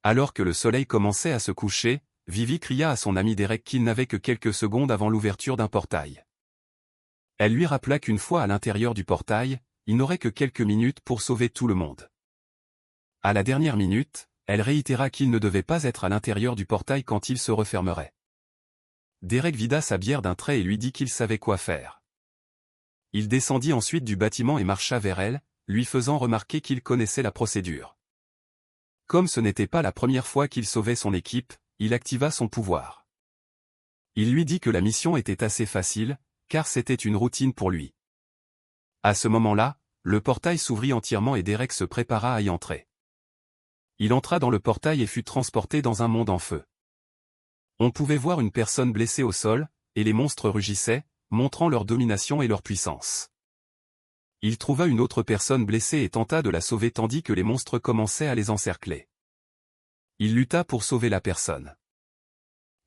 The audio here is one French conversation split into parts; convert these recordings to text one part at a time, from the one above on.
Alors que le soleil commençait à se coucher, Vivi cria à son ami Derek qu'il n'avait que quelques secondes avant l'ouverture d'un portail. Elle lui rappela qu'une fois à l'intérieur du portail, il n'aurait que quelques minutes pour sauver tout le monde. À la dernière minute, elle réitéra qu'il ne devait pas être à l'intérieur du portail quand il se refermerait. Derek vida sa bière d'un trait et lui dit qu'il savait quoi faire. Il descendit ensuite du bâtiment et marcha vers elle, lui faisant remarquer qu'il connaissait la procédure. Comme ce n'était pas la première fois qu'il sauvait son équipe, il activa son pouvoir. Il lui dit que la mission était assez facile, car c'était une routine pour lui. À ce moment-là, le portail s'ouvrit entièrement et Derek se prépara à y entrer. Il entra dans le portail et fut transporté dans un monde en feu. On pouvait voir une personne blessée au sol, et les monstres rugissaient, montrant leur domination et leur puissance. Il trouva une autre personne blessée et tenta de la sauver tandis que les monstres commençaient à les encercler. Il lutta pour sauver la personne.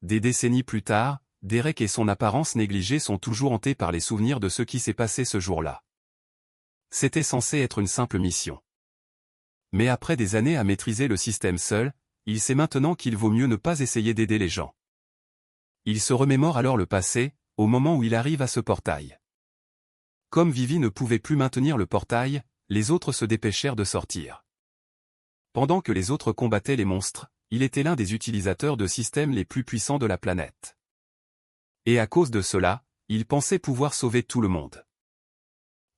Des décennies plus tard, Derek et son apparence négligée sont toujours hantés par les souvenirs de ce qui s'est passé ce jour-là. C'était censé être une simple mission. Mais après des années à maîtriser le système seul, il sait maintenant qu'il vaut mieux ne pas essayer d'aider les gens. Il se remémore alors le passé, au moment où il arrive à ce portail. Comme Vivi ne pouvait plus maintenir le portail, les autres se dépêchèrent de sortir. Pendant que les autres combattaient les monstres, il était l'un des utilisateurs de systèmes les plus puissants de la planète. Et à cause de cela, il pensait pouvoir sauver tout le monde.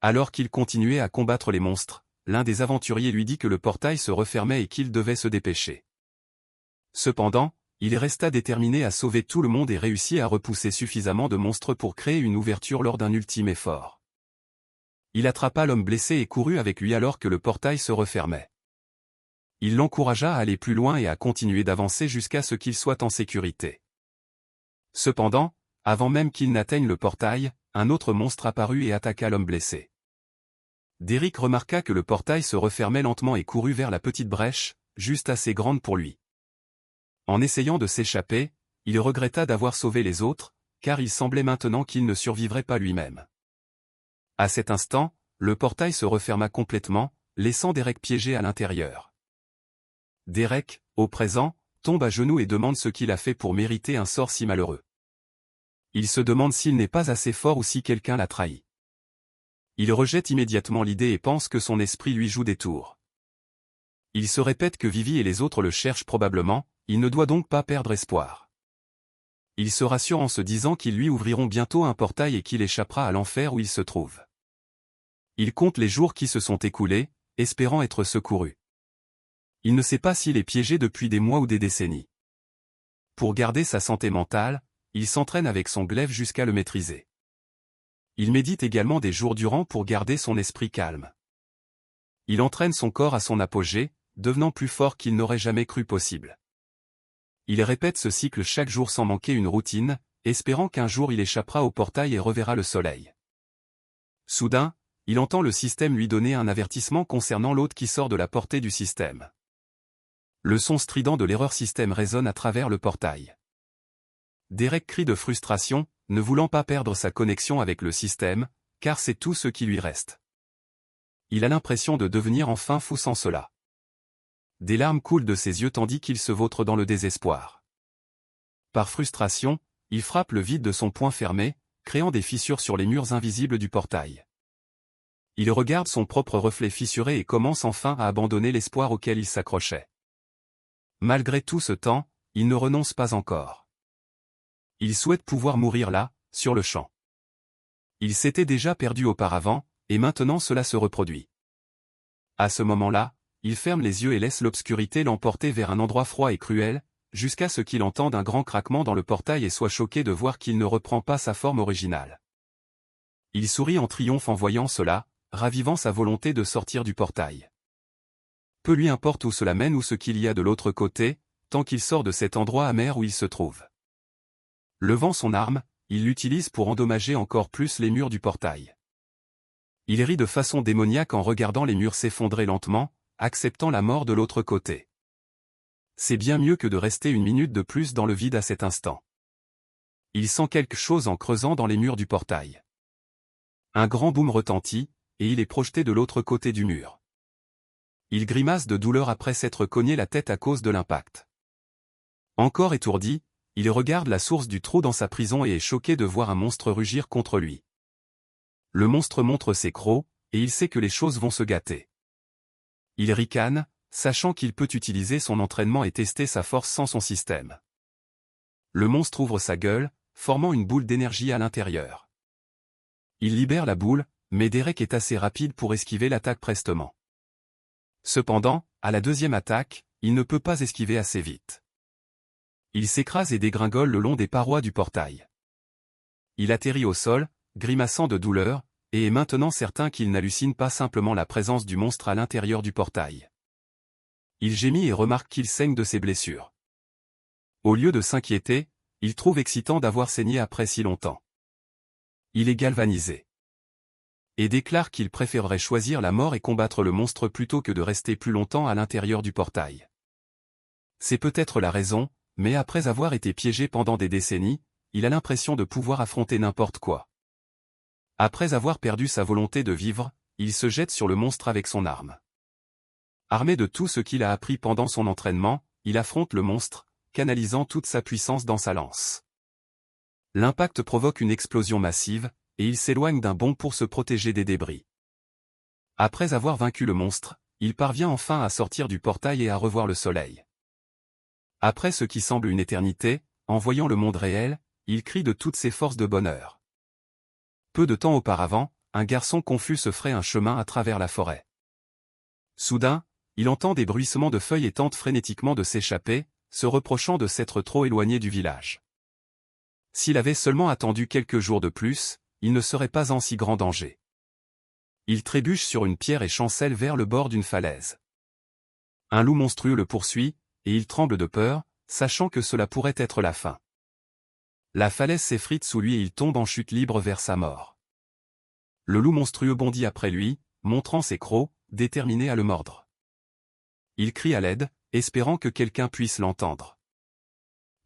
Alors qu'il continuait à combattre les monstres, l'un des aventuriers lui dit que le portail se refermait et qu'il devait se dépêcher. Cependant, il resta déterminé à sauver tout le monde et réussit à repousser suffisamment de monstres pour créer une ouverture lors d'un ultime effort. Il attrapa l'homme blessé et courut avec lui alors que le portail se refermait. Il l'encouragea à aller plus loin et à continuer d'avancer jusqu'à ce qu'il soit en sécurité. Cependant, avant même qu'il n'atteigne le portail, un autre monstre apparut et attaqua l'homme blessé. Derek remarqua que le portail se refermait lentement et courut vers la petite brèche, juste assez grande pour lui. En essayant de s'échapper, il regretta d'avoir sauvé les autres, car il semblait maintenant qu'il ne survivrait pas lui-même. À cet instant, le portail se referma complètement, laissant Derek piégé à l'intérieur. Derek, au présent, tombe à genoux et demande ce qu'il a fait pour mériter un sort si malheureux. Il se demande s'il n'est pas assez fort ou si quelqu'un l'a trahi. Il rejette immédiatement l'idée et pense que son esprit lui joue des tours. Il se répète que Vivi et les autres le cherchent probablement, il ne doit donc pas perdre espoir. Il se rassure en se disant qu'ils lui ouvriront bientôt un portail et qu'il échappera à l'enfer où il se trouve. Il compte les jours qui se sont écoulés, espérant être secouru. Il ne sait pas s'il est piégé depuis des mois ou des décennies. Pour garder sa santé mentale, il s'entraîne avec son glaive jusqu'à le maîtriser. Il médite également des jours durant pour garder son esprit calme. Il entraîne son corps à son apogée, devenant plus fort qu'il n'aurait jamais cru possible. Il répète ce cycle chaque jour sans manquer une routine, espérant qu'un jour il échappera au portail et reverra le soleil. Soudain, il entend le système lui donner un avertissement concernant l'hôte qui sort de la portée du système. Le son strident de l'erreur système résonne à travers le portail. Derek crie de frustration, ne voulant pas perdre sa connexion avec le système, car c'est tout ce qui lui reste. Il a l'impression de devenir enfin fou sans cela. Des larmes coulent de ses yeux tandis qu'il se vautre dans le désespoir. Par frustration, il frappe le vide de son poing fermé, créant des fissures sur les murs invisibles du portail. Il regarde son propre reflet fissuré et commence enfin à abandonner l'espoir auquel il s'accrochait. Malgré tout ce temps, il ne renonce pas encore. Il souhaite pouvoir mourir là, sur le champ. Il s'était déjà perdu auparavant, et maintenant cela se reproduit. À ce moment-là, il ferme les yeux et laisse l'obscurité l'emporter vers un endroit froid et cruel, jusqu'à ce qu'il entende un grand craquement dans le portail et soit choqué de voir qu'il ne reprend pas sa forme originale. Il sourit en triomphe en voyant cela, ravivant sa volonté de sortir du portail. Peu lui importe où cela mène ou ce qu'il y a de l'autre côté, tant qu'il sort de cet endroit amer où il se trouve. Levant son arme, il l'utilise pour endommager encore plus les murs du portail. Il rit de façon démoniaque en regardant les murs s'effondrer lentement, acceptant la mort de l'autre côté. C'est bien mieux que de rester une minute de plus dans le vide à cet instant. Il sent quelque chose en creusant dans les murs du portail. Un grand boom retentit, et il est projeté de l'autre côté du mur. Il grimace de douleur après s'être cogné la tête à cause de l'impact. Encore étourdi, il regarde la source du trou dans sa prison et est choqué de voir un monstre rugir contre lui. Le monstre montre ses crocs, et il sait que les choses vont se gâter. Il ricane, sachant qu'il peut utiliser son entraînement et tester sa force sans son système. Le monstre ouvre sa gueule, formant une boule d'énergie à l'intérieur. Il libère la boule, mais Derek est assez rapide pour esquiver l'attaque prestement. Cependant, à la deuxième attaque, il ne peut pas esquiver assez vite. Il s'écrase et dégringole le long des parois du portail. Il atterrit au sol, grimaçant de douleur, et est maintenant certain qu'il n'hallucine pas simplement la présence du monstre à l'intérieur du portail. Il gémit et remarque qu'il saigne de ses blessures. Au lieu de s'inquiéter, il trouve excitant d'avoir saigné après si longtemps. Il est galvanisé. Et déclare qu'il préférerait choisir la mort et combattre le monstre plutôt que de rester plus longtemps à l'intérieur du portail. C'est peut-être la raison, mais après avoir été piégé pendant des décennies, il a l'impression de pouvoir affronter n'importe quoi. Après avoir perdu sa volonté de vivre, il se jette sur le monstre avec son arme. Armé de tout ce qu'il a appris pendant son entraînement, il affronte le monstre, canalisant toute sa puissance dans sa lance. L'impact provoque une explosion massive, et il s'éloigne d'un bond pour se protéger des débris. Après avoir vaincu le monstre, il parvient enfin à sortir du portail et à revoir le soleil. Après ce qui semble une éternité, en voyant le monde réel, il crie de toutes ses forces de bonheur. Peu de temps auparavant, un garçon confus se fraye un chemin à travers la forêt. Soudain, il entend des bruissements de feuilles et tente frénétiquement de s'échapper, se reprochant de s'être trop éloigné du village. S'il avait seulement attendu quelques jours de plus, il ne serait pas en si grand danger. Il trébuche sur une pierre et chancelle vers le bord d'une falaise. Un loup monstrueux le poursuit, et il tremble de peur, sachant que cela pourrait être la fin. La falaise s'effrite sous lui et il tombe en chute libre vers sa mort. Le loup monstrueux bondit après lui, montrant ses crocs, déterminé à le mordre. Il crie à l'aide, espérant que quelqu'un puisse l'entendre.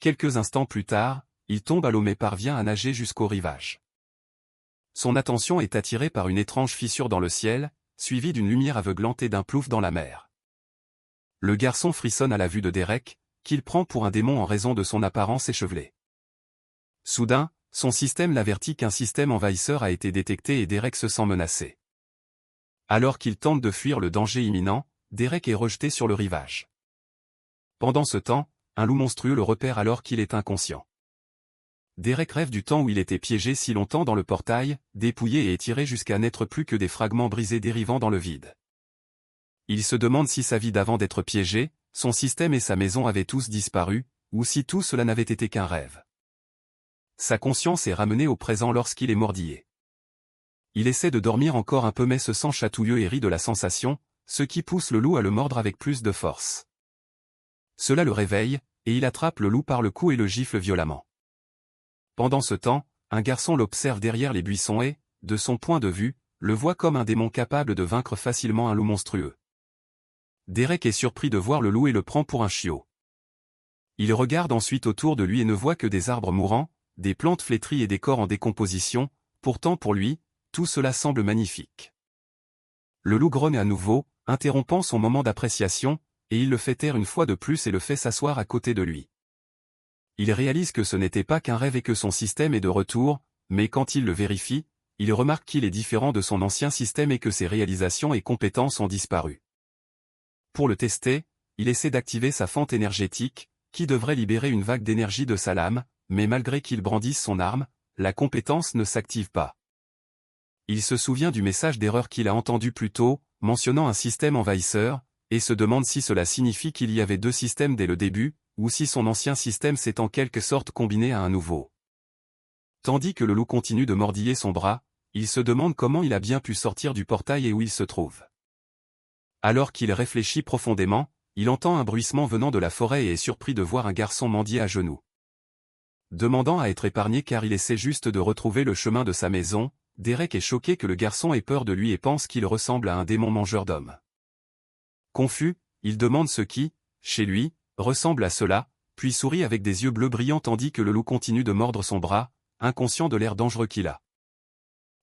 Quelques instants plus tard, il tombe à l'eau mais parvient à nager jusqu'au rivage. Son attention est attirée par une étrange fissure dans le ciel, suivie d'une lumière aveuglante et d'un plouf dans la mer. Le garçon frissonne à la vue de Derek, qu'il prend pour un démon en raison de son apparence échevelée. Soudain, son système l'avertit qu'un système envahisseur a été détecté et Derek se sent menacé. Alors qu'il tente de fuir le danger imminent, Derek est rejeté sur le rivage. Pendant ce temps, un loup monstrueux le repère alors qu'il est inconscient. Derek rêve du temps où il était piégé si longtemps dans le portail, dépouillé et étiré jusqu'à n'être plus que des fragments brisés dérivant dans le vide. Il se demande si sa vie d'avant d'être piégé, son système et sa maison avaient tous disparu, ou si tout cela n'avait été qu'un rêve. Sa conscience est ramenée au présent lorsqu'il est mordillé. Il essaie de dormir encore un peu mais se sent chatouilleux et rit de la sensation, ce qui pousse le loup à le mordre avec plus de force. Cela le réveille, et il attrape le loup par le cou et le gifle violemment. Pendant ce temps, un garçon l'observe derrière les buissons et, de son point de vue, le voit comme un démon capable de vaincre facilement un loup monstrueux. Derek est surpris de voir le loup et le prend pour un chiot. Il regarde ensuite autour de lui et ne voit que des arbres mourants, des plantes flétries et des corps en décomposition, pourtant pour lui, tout cela semble magnifique. Le loup grogne à nouveau, interrompant son moment d'appréciation, et il le fait taire une fois de plus et le fait s'asseoir à côté de lui. Il réalise que ce n'était pas qu'un rêve et que son système est de retour, mais quand il le vérifie, il remarque qu'il est différent de son ancien système et que ses réalisations et compétences ont disparu. Pour le tester, il essaie d'activer sa fente énergétique, qui devrait libérer une vague d'énergie de sa lame, mais malgré qu'il brandisse son arme, la compétence ne s'active pas. Il se souvient du message d'erreur qu'il a entendu plus tôt, mentionnant un système envahisseur, et se demande si cela signifie qu'il y avait deux systèmes dès le début, ou si son ancien système s'est en quelque sorte combiné à un nouveau. Tandis que le loup continue de mordiller son bras, il se demande comment il a bien pu sortir du portail et où il se trouve. Alors qu'il réfléchit profondément, il entend un bruissement venant de la forêt et est surpris de voir un garçon mendier à genoux. Demandant à être épargné car il essaie juste de retrouver le chemin de sa maison, Derek est choqué que le garçon ait peur de lui et pense qu'il ressemble à un démon mangeur d'hommes. Confus, il demande ce qui, chez lui, ressemble à cela, puis sourit avec des yeux bleus brillants tandis que le loup continue de mordre son bras, inconscient de l'air dangereux qu'il a.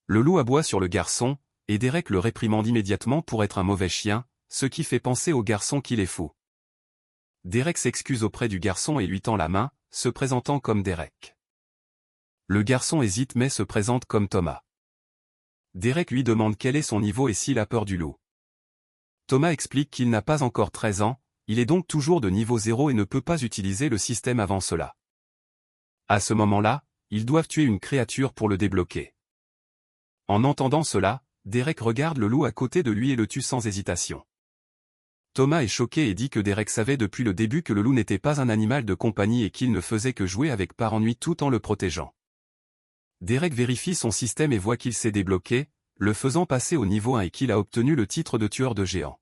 Le loup aboie sur le garçon, et Derek le réprimande immédiatement pour être un mauvais chien, ce qui fait penser au garçon qu'il est fou. Derek s'excuse auprès du garçon et lui tend la main, se présentant comme Derek. Le garçon hésite mais se présente comme Thomas. Derek lui demande quel est son niveau et s'il a peur du loup. Thomas explique qu'il n'a pas encore 13 ans, il est donc toujours de niveau 0 et ne peut pas utiliser le système avant cela. À ce moment-là, ils doivent tuer une créature pour le débloquer. En entendant cela, Derek regarde le loup à côté de lui et le tue sans hésitation. Thomas est choqué et dit que Derek savait depuis le début que le loup n'était pas un animal de compagnie et qu'il ne faisait que jouer avec par ennui tout en le protégeant. Derek vérifie son système et voit qu'il s'est débloqué, le faisant passer au niveau 1 et qu'il a obtenu le titre de tueur de géants.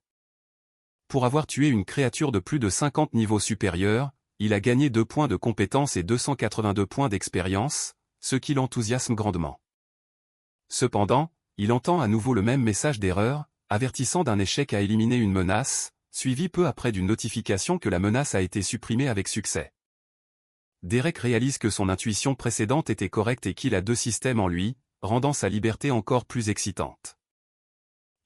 Pour avoir tué une créature de plus de 50 niveaux supérieurs, il a gagné 2 points de compétence et 282 points d'expérience, ce qui l'enthousiasme grandement. Cependant, il entend à nouveau le même message d'erreur, avertissant d'un échec à éliminer une menace, suivi peu après d'une notification que la menace a été supprimée avec succès. Derek réalise que son intuition précédente était correcte et qu'il a 2 systèmes en lui, rendant sa liberté encore plus excitante.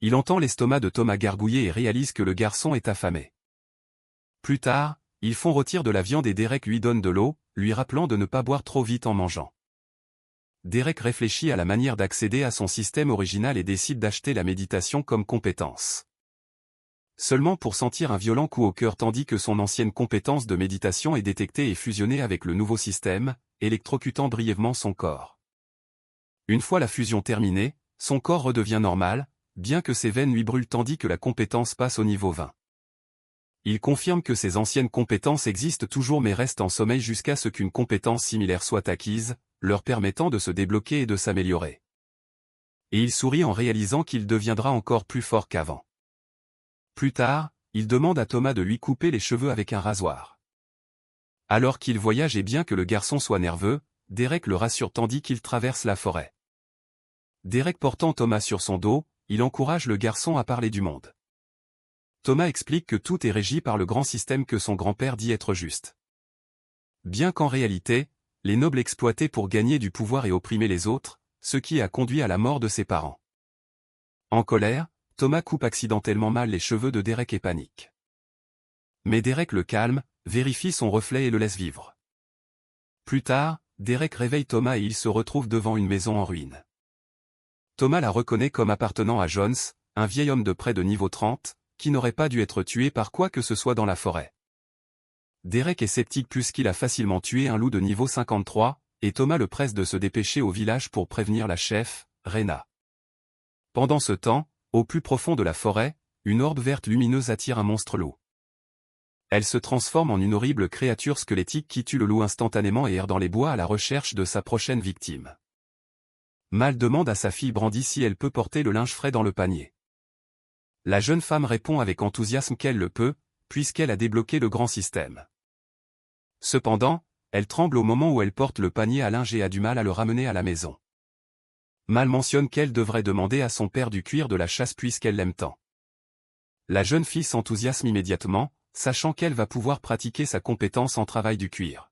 Il entend l'estomac de Thomas gargouiller et réalise que le garçon est affamé. Plus tard, ils font rôtir de la viande et Derek lui donne de l'eau, lui rappelant de ne pas boire trop vite en mangeant. Derek réfléchit à la manière d'accéder à son système original et décide d'acheter la méditation comme compétence. Seulement pour sentir un violent coup au cœur tandis que son ancienne compétence de méditation est détectée et fusionnée avec le nouveau système, électrocutant brièvement son corps. Une fois la fusion terminée, son corps redevient normal, bien que ses veines lui brûlent tandis que la compétence passe au niveau 20. Il confirme que ses anciennes compétences existent toujours mais restent en sommeil jusqu'à ce qu'une compétence similaire soit acquise, leur permettant de se débloquer et de s'améliorer. Et il sourit en réalisant qu'il deviendra encore plus fort qu'avant. Plus tard, il demande à Thomas de lui couper les cheveux avec un rasoir. Alors qu'il voyage et bien que le garçon soit nerveux, Derek le rassure tandis qu'il traverse la forêt. Derek portant Thomas sur son dos, il encourage le garçon à parler du monde. Thomas explique que tout est régi par le grand système que son grand-père dit être juste. Bien qu'en réalité, les nobles exploitaient pour gagner du pouvoir et opprimer les autres, ce qui a conduit à la mort de ses parents. En colère, Thomas coupe accidentellement mal les cheveux de Derek et panique. Mais Derek le calme, vérifie son reflet et le laisse vivre. Plus tard, Derek réveille Thomas et il se retrouve devant une maison en ruine. Thomas la reconnaît comme appartenant à Jones, un vieil homme de près de niveau 30, qui n'aurait pas dû être tué par quoi que ce soit dans la forêt. Derek est sceptique puisqu'il a facilement tué un loup de niveau 53, et Thomas le presse de se dépêcher au village pour prévenir la chef, Rena. Pendant ce temps, au plus profond de la forêt, une orbe verte lumineuse attire un monstre loup. Elle se transforme en une horrible créature squelettique qui tue le loup instantanément et erre dans les bois à la recherche de sa prochaine victime. Mal demande à sa fille Brandy si elle peut porter le linge frais dans le panier. La jeune femme répond avec enthousiasme qu'elle le peut, puisqu'elle a débloqué le grand système. Cependant, elle tremble au moment où elle porte le panier à linge et a du mal à le ramener à la maison. Mal mentionne qu'elle devrait demander à son père du cuir de la chasse puisqu'elle l'aime tant. La jeune fille s'enthousiasme immédiatement, sachant qu'elle va pouvoir pratiquer sa compétence en travail du cuir.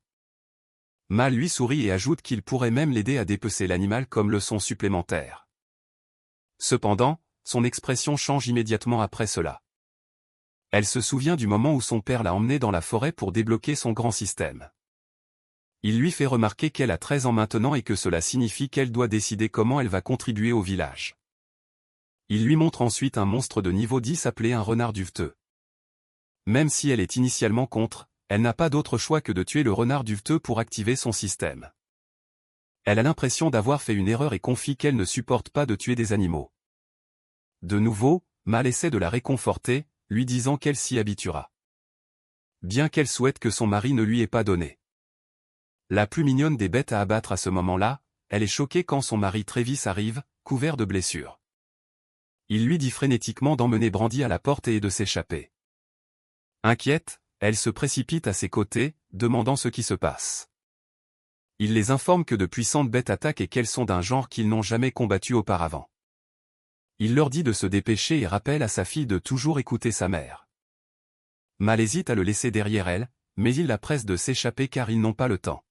Mal lui sourit et ajoute qu'il pourrait même l'aider à dépecer l'animal comme leçon supplémentaire. Cependant, son expression change immédiatement après cela. Elle se souvient du moment où son père l'a emmenée dans la forêt pour débloquer son grand système. Il lui fait remarquer qu'elle a 13 ans maintenant et que cela signifie qu'elle doit décider comment elle va contribuer au village. Il lui montre ensuite un monstre de niveau 10 appelé un renard duveteux. Même si elle est initialement contre, elle n'a pas d'autre choix que de tuer le renard duveteux pour activer son système. Elle a l'impression d'avoir fait une erreur et confie qu'elle ne supporte pas de tuer des animaux. De nouveau, Mal essaie de la réconforter, lui disant qu'elle s'y habituera. Bien qu'elle souhaite que son mari ne lui ait pas donné la plus mignonne des bêtes à abattre à ce moment-là, elle est choquée quand son mari Travis arrive, couvert de blessures. Il lui dit frénétiquement d'emmener Brandy à la porte et de s'échapper. Inquiète, elle se précipite à ses côtés, demandant ce qui se passe. Il les informe que de puissantes bêtes attaquent et qu'elles sont d'un genre qu'ils n'ont jamais combattu auparavant. Il leur dit de se dépêcher et rappelle à sa fille de toujours écouter sa mère. Mal hésite à le laisser derrière elle, mais il la presse de s'échapper car ils n'ont pas le temps.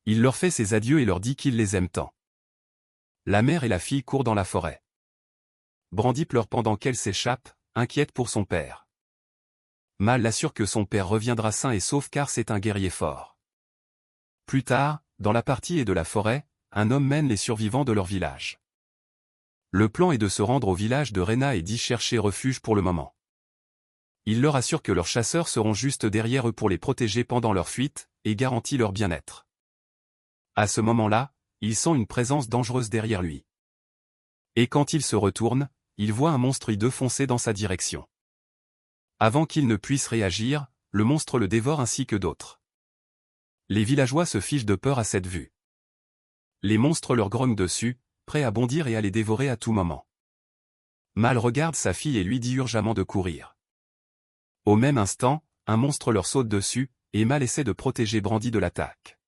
Il leur fait ses adieux et leur dit qu'il les aime tant. La mère et la fille courent dans la forêt. Brandy pleure pendant qu'elle s'échappe, inquiète pour son père. Mal l'assure que son père reviendra sain et sauf car c'est un guerrier fort. Plus tard, dans la partie et de la forêt, un homme mène les survivants de leur village. Le plan est de se rendre au village de Rena et d'y chercher refuge pour le moment. Il leur assure que leurs chasseurs seront juste derrière eux pour les protéger pendant leur fuite, et garantit leur bien-être. À ce moment-là, il sent une présence dangereuse derrière lui. Et quand il se retourne, il voit un monstre hideux foncer dans sa direction. Avant qu'il ne puisse réagir, le monstre le dévore ainsi que d'autres. Les villageois se fichent de peur à cette vue. Les monstres leur grognent dessus, prêts à bondir et à les dévorer à tout moment. Mal regarde sa fille et lui dit urgemment de courir. Au même instant, un monstre leur saute dessus, et Mal essaie de protéger Brandy de l'attaque.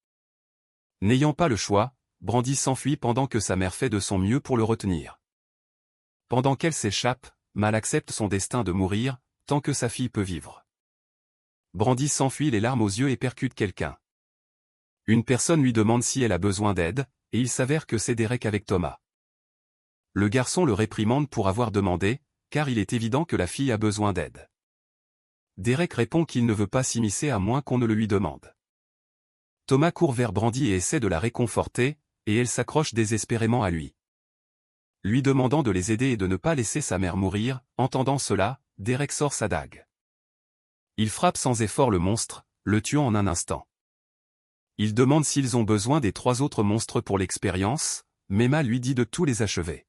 N'ayant pas le choix, Brandy s'enfuit pendant que sa mère fait de son mieux pour le retenir. Pendant qu'elle s'échappe, Mal accepte son destin de mourir, tant que sa fille peut vivre. Brandy s'enfuit les larmes aux yeux et percute quelqu'un. Une personne lui demande si elle a besoin d'aide, et il s'avère que c'est Derek avec Thomas. Le garçon le réprimande pour avoir demandé, car il est évident que la fille a besoin d'aide. Derek répond qu'il ne veut pas s'immiscer à moins qu'on ne le lui demande. Thomas court vers Brandy et essaie de la réconforter, et elle s'accroche désespérément à lui. Lui demandant de les aider et de ne pas laisser sa mère mourir, entendant cela, Derek sort sa dague. Il frappe sans effort le monstre, le tuant en un instant. Il demande s'ils ont besoin des 3 autres monstres pour l'expérience, mais Mal lui dit de tous les achever.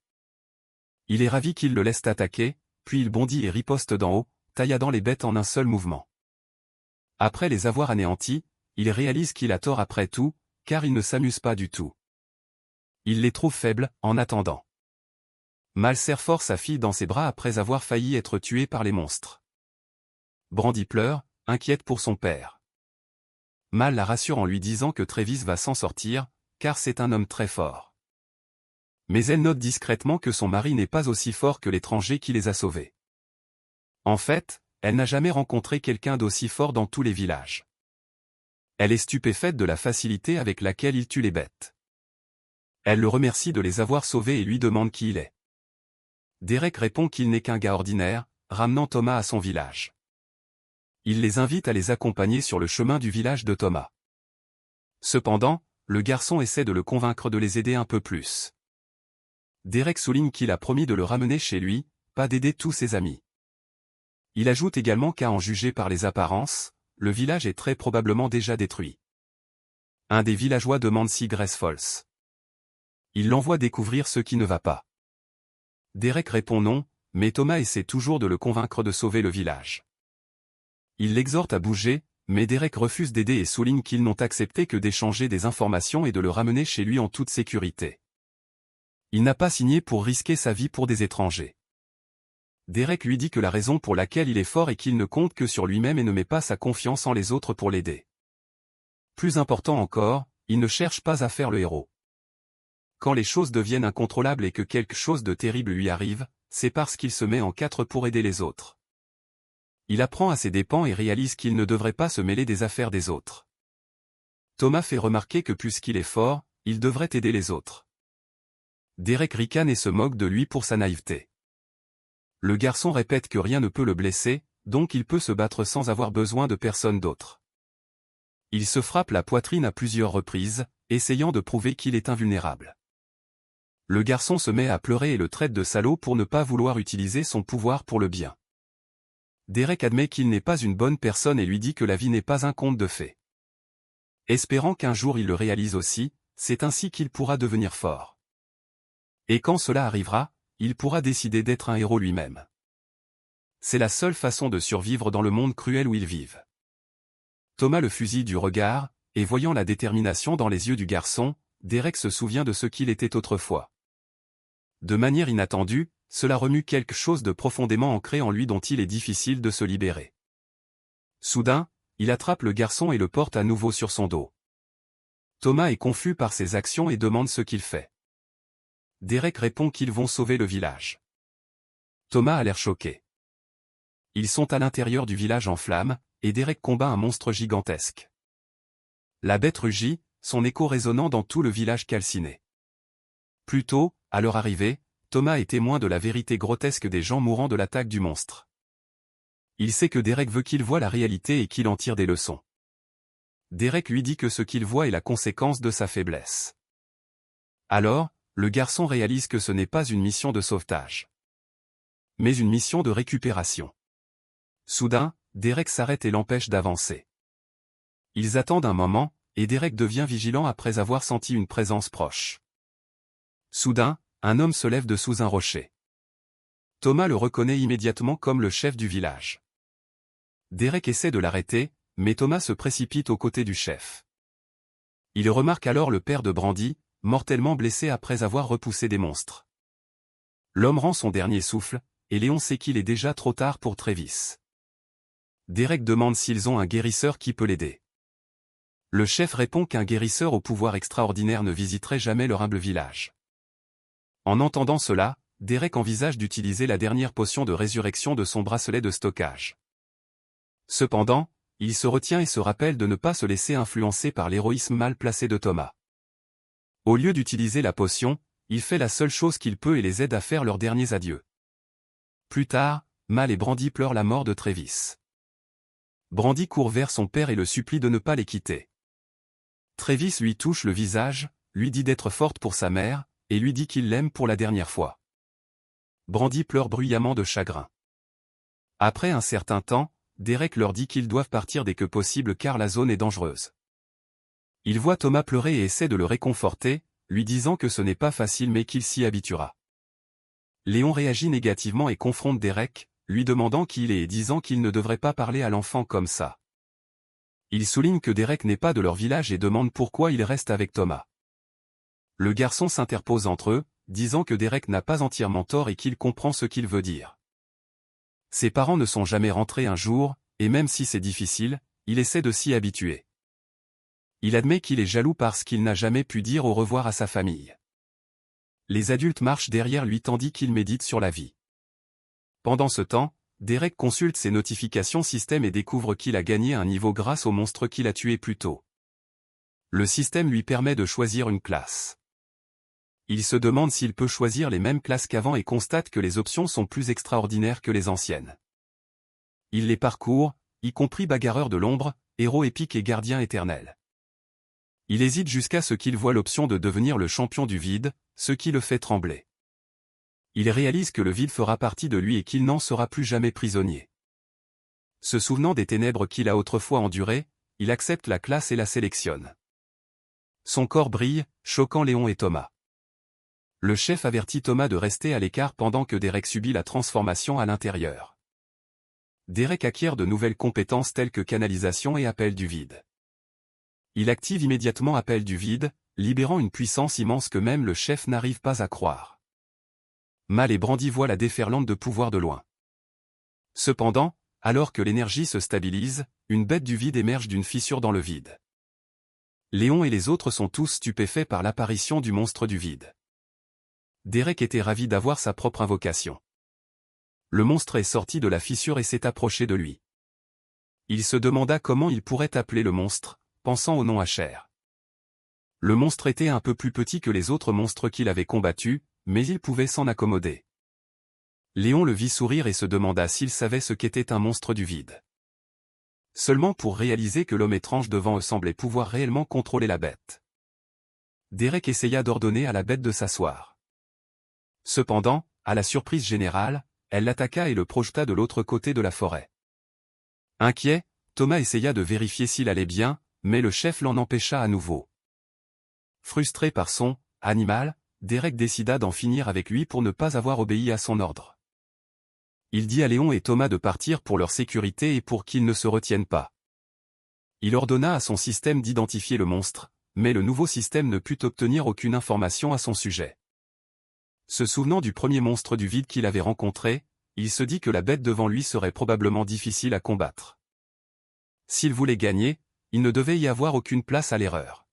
Il est ravi qu'ils le laissent attaquer, puis il bondit et riposte d'en haut, tailladant les bêtes en un seul mouvement. Après les avoir anéantis, il réalise qu'il a tort après tout, car il ne s'amuse pas du tout. Il les trouve faibles, en attendant. Mal serre fort sa fille dans ses bras après avoir failli être tué par les monstres. Brandy pleure, inquiète pour son père. Mal la rassure en lui disant que Travis va s'en sortir, car c'est un homme très fort. Mais elle note discrètement que son mari n'est pas aussi fort que l'étranger qui les a sauvés. En fait, elle n'a jamais rencontré quelqu'un d'aussi fort dans tous les villages. Elle est stupéfaite de la facilité avec laquelle il tue les bêtes. Elle le remercie de les avoir sauvés et lui demande qui il est. Derek répond qu'il n'est qu'un gars ordinaire, ramenant Thomas à son village. Il les invite à les accompagner sur le chemin du village de Thomas. Cependant, le garçon essaie de le convaincre de les aider un peu plus. Derek souligne qu'il a promis de le ramener chez lui, pas d'aider tous ses amis. Il ajoute également qu'à en juger par les apparences, le village est très probablement déjà détruit. Un des villageois demande si Grace Falls. Il l'envoie découvrir ce qui ne va pas. Derek répond non, mais Thomas essaie toujours de le convaincre de sauver le village. Il l'exhorte à bouger, mais Derek refuse d'aider et souligne qu'ils n'ont accepté que d'échanger des informations et de le ramener chez lui en toute sécurité. Il n'a pas signé pour risquer sa vie pour des étrangers. Derek lui dit que la raison pour laquelle il est fort est qu'il ne compte que sur lui-même et ne met pas sa confiance en les autres pour l'aider. Plus important encore, il ne cherche pas à faire le héros. Quand les choses deviennent incontrôlables et que quelque chose de terrible lui arrive, c'est parce qu'il se met en 4 pour aider les autres. Il apprend à ses dépens et réalise qu'il ne devrait pas se mêler des affaires des autres. Thomas fait remarquer que puisqu'il est fort, il devrait aider les autres. Derek ricane et se moque de lui pour sa naïveté. Le garçon répète que rien ne peut le blesser, donc il peut se battre sans avoir besoin de personne d'autre. Il se frappe la poitrine à plusieurs reprises, essayant de prouver qu'il est invulnérable. Le garçon se met à pleurer et le traite de salaud pour ne pas vouloir utiliser son pouvoir pour le bien. Derek admet qu'il n'est pas une bonne personne et lui dit que la vie n'est pas un conte de fées. Espérant qu'un jour il le réalise aussi, c'est ainsi qu'il pourra devenir fort. Et quand cela arrivera, il pourra décider d'être un héros lui-même. C'est la seule façon de survivre dans le monde cruel où ils vivent. Thomas le fusille du regard, et voyant la détermination dans les yeux du garçon, Derek se souvient de ce qu'il était autrefois. De manière inattendue, cela remue quelque chose de profondément ancré en lui dont il est difficile de se libérer. Soudain, il attrape le garçon et le porte à nouveau sur son dos. Thomas est confus par ses actions et demande ce qu'il fait. Derek répond qu'ils vont sauver le village. Thomas a l'air choqué. Ils sont à l'intérieur du village en flammes, et Derek combat un monstre gigantesque. La bête rugit, son écho résonnant dans tout le village calciné. Plus tôt, à leur arrivée, Thomas est témoin de la vérité grotesque des gens mourant de l'attaque du monstre. Il sait que Derek veut qu'il voie la réalité et qu'il en tire des leçons. Derek lui dit que ce qu'il voit est la conséquence de sa faiblesse. Alors, le garçon réalise que ce n'est pas une mission de sauvetage, mais une mission de récupération. Soudain, Derek s'arrête et l'empêche d'avancer. Ils attendent un moment, et Derek devient vigilant après avoir senti une présence proche. Soudain, un homme se lève de sous un rocher. Thomas le reconnaît immédiatement comme le chef du village. Derek essaie de l'arrêter, mais Thomas se précipite aux côtés du chef. Il remarque alors le père de Brandy, mortellement blessé après avoir repoussé des monstres. L'homme rend son dernier souffle, et Léon sait qu'il est déjà trop tard pour Travis. Derek demande s'ils ont un guérisseur qui peut l'aider. Le chef répond qu'un guérisseur au pouvoir extraordinaire ne visiterait jamais leur humble village. En entendant cela, Derek envisage d'utiliser la dernière potion de résurrection de son bracelet de stockage. Cependant, il se retient et se rappelle de ne pas se laisser influencer par l'héroïsme mal placé de Thomas. Au lieu d'utiliser la potion, il fait la seule chose qu'il peut et les aide à faire leurs derniers adieux. Plus tard, Mal et Brandy pleurent la mort de Travis. Brandy court vers son père et le supplie de ne pas les quitter. Travis lui touche le visage, lui dit d'être forte pour sa mère, et lui dit qu'il l'aime pour la dernière fois. Brandy pleure bruyamment de chagrin. Après un certain temps, Derek leur dit qu'ils doivent partir dès que possible car la zone est dangereuse. Il voit Thomas pleurer et essaie de le réconforter, lui disant que ce n'est pas facile mais qu'il s'y habituera. Léon réagit négativement et confronte Derek, lui demandant qui il est et disant qu'il ne devrait pas parler à l'enfant comme ça. Il souligne que Derek n'est pas de leur village et demande pourquoi il reste avec Thomas. Le garçon s'interpose entre eux, disant que Derek n'a pas entièrement tort et qu'il comprend ce qu'il veut dire. Ses parents ne sont jamais rentrés un jour, et même si c'est difficile, il essaie de s'y habituer. Il admet qu'il est jaloux parce qu'il n'a jamais pu dire au revoir à sa famille. Les adultes marchent derrière lui tandis qu'il médite sur la vie. Pendant ce temps, Derek consulte ses notifications système et découvre qu'il a gagné un niveau grâce au monstre qu'il a tué plus tôt. Le système lui permet de choisir une classe. Il se demande s'il peut choisir les mêmes classes qu'avant et constate que les options sont plus extraordinaires que les anciennes. Il les parcourt, y compris bagarreur de l'ombre, héros épique et gardien éternel. Il hésite jusqu'à ce qu'il voit l'option de devenir le champion du vide, ce qui le fait trembler. Il réalise que le vide fera partie de lui et qu'il n'en sera plus jamais prisonnier. Se souvenant des ténèbres qu'il a autrefois endurées, il accepte la classe et la sélectionne. Son corps brille, choquant Léon et Thomas. Le chef avertit Thomas de rester à l'écart pendant que Derek subit la transformation à l'intérieur. Derek acquiert de nouvelles compétences telles que canalisation et appel du vide. Il active immédiatement appel du vide, libérant une puissance immense que même le chef n'arrive pas à croire. Mal et Brandy voient la déferlante de pouvoir de loin. Cependant, alors que l'énergie se stabilise, une bête du vide émerge d'une fissure dans le vide. Léon et les autres sont tous stupéfaits par l'apparition du monstre du vide. Derek était ravi d'avoir sa propre invocation. Le monstre est sorti de la fissure et s'est approché de lui. Il se demanda comment il pourrait appeler le monstre, pensant au nom Asher. Le monstre était un peu plus petit que les autres monstres qu'il avait combattus, mais il pouvait s'en accommoder. Léon le vit sourire et se demanda s'il savait ce qu'était un monstre du vide. Seulement pour réaliser que l'homme étrange devant eux semblait pouvoir réellement contrôler la bête. Derek essaya d'ordonner à la bête de s'asseoir. Cependant, à la surprise générale, elle l'attaqua et le projeta de l'autre côté de la forêt. Inquiet, Thomas essaya de vérifier s'il allait bien, mais le chef l'en empêcha à nouveau. Frustré par son « animal », Derek décida d'en finir avec lui pour ne pas avoir obéi à son ordre. Il dit à Léon et Thomas de partir pour leur sécurité et pour qu'ils ne se retiennent pas. Il ordonna à son système d'identifier le monstre, mais le nouveau système ne put obtenir aucune information à son sujet. Se souvenant du premier monstre du vide qu'il avait rencontré, il se dit que la bête devant lui serait probablement difficile à combattre. S'il voulait gagner, il ne devait y avoir aucune place à l'erreur.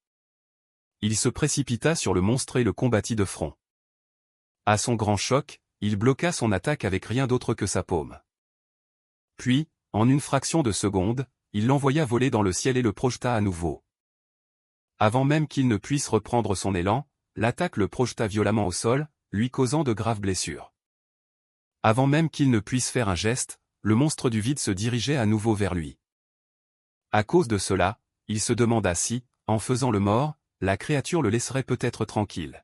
Il se précipita sur le monstre et le combattit de front. À son grand choc, il bloqua son attaque avec rien d'autre que sa paume. Puis, en une fraction de seconde, il l'envoya voler dans le ciel et le projeta à nouveau. Avant même qu'il ne puisse reprendre son élan, l'attaque le projeta violemment au sol, lui causant de graves blessures. Avant même qu'il ne puisse faire un geste, le monstre du vide se dirigeait à nouveau vers lui. À cause de cela, il se demanda si, en faisant le mort, la créature le laisserait peut-être tranquille.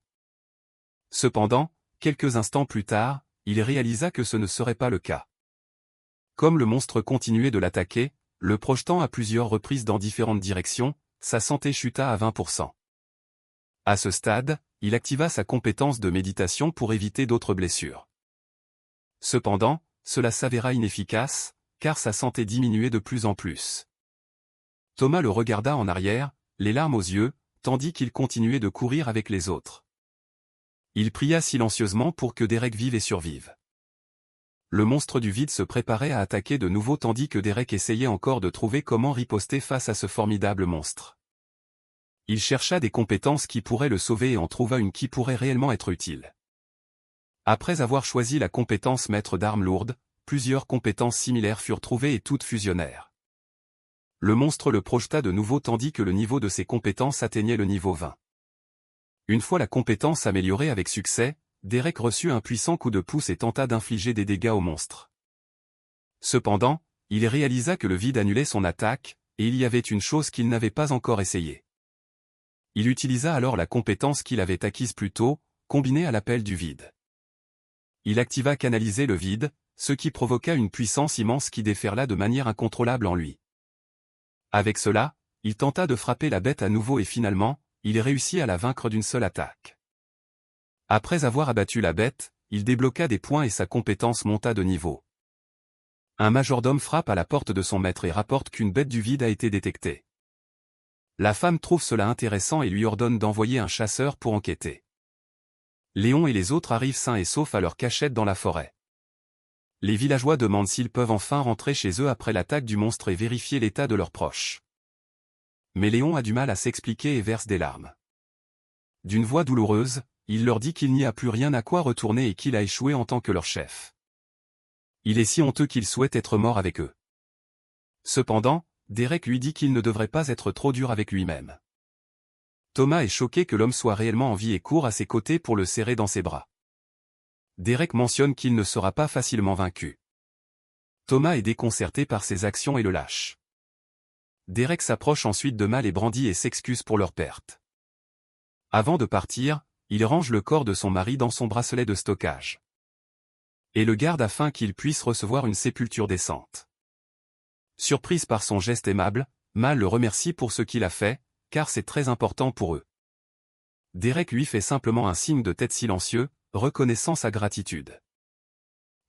Cependant, quelques instants plus tard, il réalisa que ce ne serait pas le cas. Comme le monstre continuait de l'attaquer, le projetant à plusieurs reprises dans différentes directions, sa santé chuta à 20%. À ce stade, il activa sa compétence de méditation pour éviter d'autres blessures. Cependant, cela s'avéra inefficace, car sa santé diminuait de plus en plus. Thomas le regarda en arrière, les larmes aux yeux, tandis qu'il continuait de courir avec les autres. Il pria silencieusement pour que Derek vive et survive. Le monstre du vide se préparait à attaquer de nouveau tandis que Derek essayait encore de trouver comment riposter face à ce formidable monstre. Il chercha des compétences qui pourraient le sauver et en trouva une qui pourrait réellement être utile. Après avoir choisi la compétence maître d'armes lourdes, plusieurs compétences similaires furent trouvées et toutes fusionnèrent. Le monstre le projeta de nouveau tandis que le niveau de ses compétences atteignait le niveau 20. Une fois la compétence améliorée avec succès, Derek reçut un puissant coup de pouce et tenta d'infliger des dégâts au monstre. Cependant, il réalisa que le vide annulait son attaque, et il y avait une chose qu'il n'avait pas encore essayée. Il utilisa alors la compétence qu'il avait acquise plus tôt, combinée à l'appel du vide. Il activa canaliser le vide, ce qui provoqua une puissance immense qui déferla de manière incontrôlable en lui. Avec cela, il tenta de frapper la bête à nouveau et finalement, il réussit à la vaincre d'une seule attaque. Après avoir abattu la bête, il débloqua des points et sa compétence monta de niveau. Un majordome frappe à la porte de son maître et rapporte qu'une bête du vide a été détectée. La femme trouve cela intéressant et lui ordonne d'envoyer un chasseur pour enquêter. Léon et les autres arrivent sains et saufs à leur cachette dans la forêt. Les villageois demandent s'ils peuvent enfin rentrer chez eux après l'attaque du monstre et vérifier l'état de leurs proches. Mais Léon a du mal à s'expliquer et verse des larmes. D'une voix douloureuse, il leur dit qu'il n'y a plus rien à quoi retourner et qu'il a échoué en tant que leur chef. Il est si honteux qu'il souhaite être mort avec eux. Cependant, Derek lui dit qu'il ne devrait pas être trop dur avec lui-même. Thomas est choqué que l'homme soit réellement en vie et court à ses côtés pour le serrer dans ses bras. Derek mentionne qu'il ne sera pas facilement vaincu. Thomas est déconcerté par ses actions et le lâche. Derek s'approche ensuite de Mal et Brandy et s'excuse pour leur perte. Avant de partir, il range le corps de son mari dans son bracelet de stockage. Et le garde afin qu'il puisse recevoir une sépulture décente. Surprise par son geste aimable, Mal le remercie pour ce qu'il a fait, car c'est très important pour eux. Derek lui fait simplement un signe de tête silencieux, reconnaissant sa gratitude.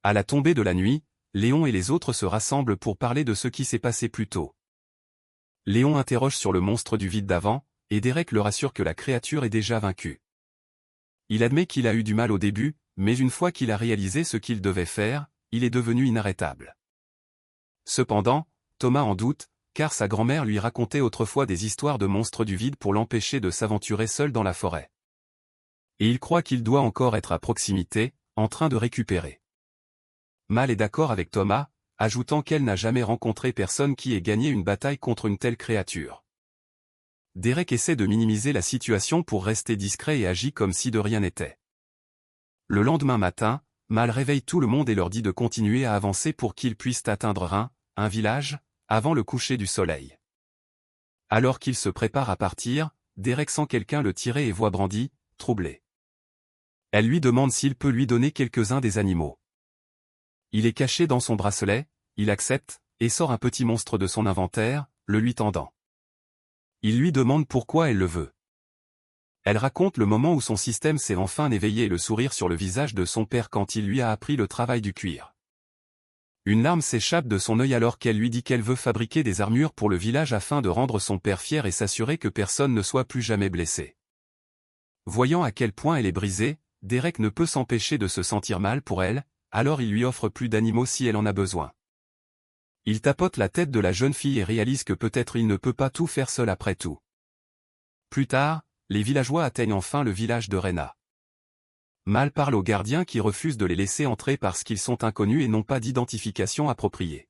À la tombée de la nuit, Léon et les autres se rassemblent pour parler de ce qui s'est passé plus tôt. Léon interroge sur le monstre du vide d'avant, et Derek leur assure que la créature est déjà vaincue. Il admet qu'il a eu du mal au début, mais une fois qu'il a réalisé ce qu'il devait faire, il est devenu inarrêtable. Cependant, Thomas en doute, car sa grand-mère lui racontait autrefois des histoires de monstres du vide pour l'empêcher de s'aventurer seul dans la forêt. Et il croit qu'il doit encore être à proximité, en train de récupérer. Mal est d'accord avec Thomas, ajoutant qu'elle n'a jamais rencontré personne qui ait gagné une bataille contre une telle créature. Derek essaie de minimiser la situation pour rester discret et agit comme si de rien n'était. Le lendemain matin, Mal réveille tout le monde et leur dit de continuer à avancer pour qu'ils puissent atteindre Rhin, un village, avant le coucher du soleil. Alors qu'il se prépare à partir, Derek sent quelqu'un le tirer et voit Brandy, troublée. Elle lui demande s'il peut lui donner quelques-uns des animaux. Il est caché dans son bracelet, il accepte, et sort un petit monstre de son inventaire, le lui tendant. Il lui demande pourquoi elle le veut. Elle raconte le moment où son système s'est enfin éveillé et le sourire sur le visage de son père quand il lui a appris le travail du cuir. Une larme s'échappe de son œil alors qu'elle lui dit qu'elle veut fabriquer des armures pour le village afin de rendre son père fier et s'assurer que personne ne soit plus jamais blessé. Voyant à quel point elle est brisée, Derek ne peut s'empêcher de se sentir mal pour elle, alors il lui offre plus d'animaux si elle en a besoin. Il tapote la tête de la jeune fille et réalise que peut-être il ne peut pas tout faire seul après tout. Plus tard, les villageois atteignent enfin le village de Rena. Mal parle aux gardiens qui refusent de les laisser entrer parce qu'ils sont inconnus et n'ont pas d'identification appropriée.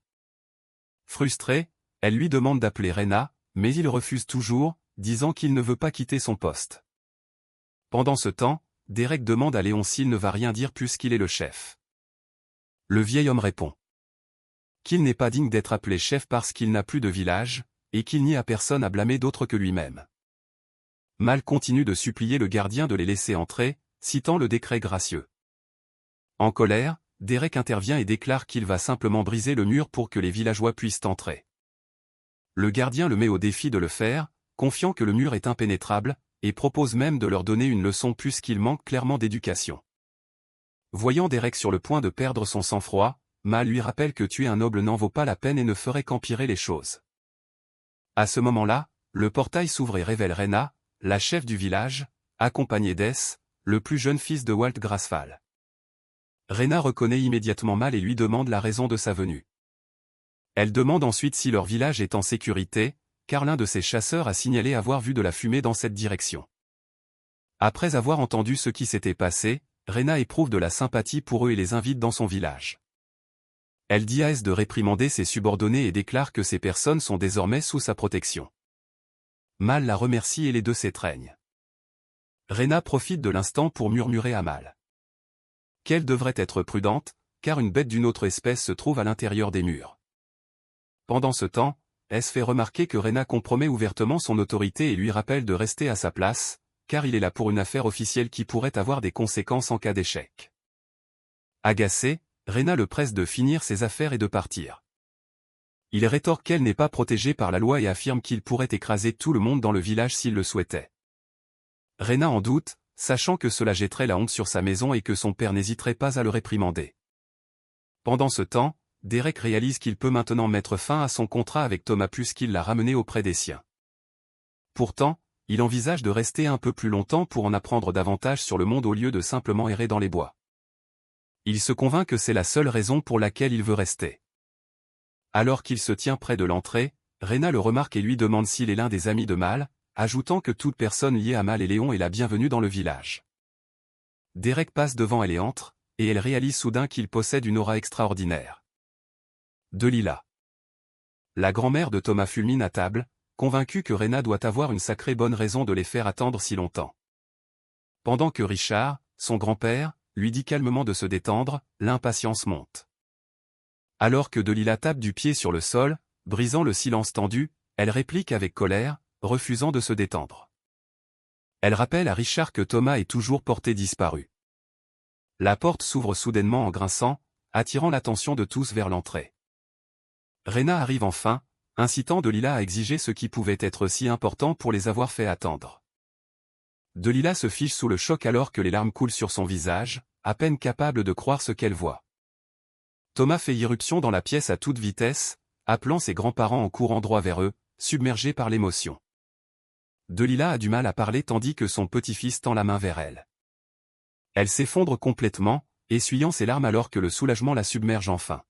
Frustrée, elle lui demande d'appeler Rena, mais il refuse toujours, disant qu'il ne veut pas quitter son poste. Pendant ce temps, Derek demande à Léon s'il ne va rien dire puisqu'il est le chef. Le vieil homme répond qu'il n'est pas digne d'être appelé chef parce qu'il n'a plus de village, et qu'il n'y a personne à blâmer d'autre que lui-même. Mal continue de supplier le gardien de les laisser entrer, citant le décret gracieux. En colère, Derek intervient et déclare qu'il va simplement briser le mur pour que les villageois puissent entrer. Le gardien le met au défi de le faire, confiant que le mur est impénétrable, et propose même de leur donner une leçon puisqu'il manque clairement d'éducation. Voyant Derek sur le point de perdre son sang-froid, Mal lui rappelle que tuer un noble n'en vaut pas la peine et ne ferait qu'empirer les choses. À ce moment-là, le portail s'ouvre et révèle Rena, la chef du village, accompagnée d'Es, le plus jeune fils de Walt Grasfall. Rena reconnaît immédiatement Mal et lui demande la raison de sa venue. Elle demande ensuite si leur village est en sécurité, car l'un de ses chasseurs a signalé avoir vu de la fumée dans cette direction. Après avoir entendu ce qui s'était passé, Rena éprouve de la sympathie pour eux et les invite dans son village. Elle dit à Es de réprimander ses subordonnés et déclare que ces personnes sont désormais sous sa protection. Mal la remercie et les deux s'étreignent. Rena profite de l'instant pour murmurer à Mal qu'elle devrait être prudente, car une bête d'une autre espèce se trouve à l'intérieur des murs. Pendant ce temps, Es fait remarquer que Rena compromet ouvertement son autorité et lui rappelle de rester à sa place, car il est là pour une affaire officielle qui pourrait avoir des conséquences en cas d'échec. Agacée, Rena le presse de finir ses affaires et de partir. Il rétorque qu'elle n'est pas protégée par la loi et affirme qu'il pourrait écraser tout le monde dans le village s'il le souhaitait. Rena en doute, sachant que cela jetterait la honte sur sa maison et que son père n'hésiterait pas à le réprimander. Pendant ce temps, Derek réalise qu'il peut maintenant mettre fin à son contrat avec Thomas puisqu'il l'a ramené auprès des siens. Pourtant, il envisage de rester un peu plus longtemps pour en apprendre davantage sur le monde au lieu de simplement errer dans les bois. Il se convainc que c'est la seule raison pour laquelle il veut rester. Alors qu'il se tient près de l'entrée, Rena le remarque et lui demande s'il est l'un des amis de Mal, ajoutant que toute personne liée à Mal et Léon est la bienvenue dans le village. Derek passe devant elle et entre, et elle réalise soudain qu'il possède une aura extraordinaire. Delilah. La grand-mère de Thomas fulmine à table, convaincue que Rena doit avoir une sacrée bonne raison de les faire attendre si longtemps. Pendant que Richard, son grand-père, lui dit calmement de se détendre, l'impatience monte. Alors que Delilah tape du pied sur le sol, brisant le silence tendu, elle réplique avec colère, refusant de se détendre. Elle rappelle à Richard que Thomas est toujours porté disparu. La porte s'ouvre soudainement en grinçant, attirant l'attention de tous vers l'entrée. Rena arrive enfin, incitant Delilah à exiger ce qui pouvait être si important pour les avoir fait attendre. Delilah se fiche sous le choc alors que les larmes coulent sur son visage, à peine capable de croire ce qu'elle voit. Thomas fait irruption dans la pièce à toute vitesse, appelant ses grands-parents en courant droit vers eux, submergé par l'émotion. Delilah a du mal à parler tandis que son petit-fils tend la main vers elle. Elle s'effondre complètement, essuyant ses larmes alors que le soulagement la submerge enfin.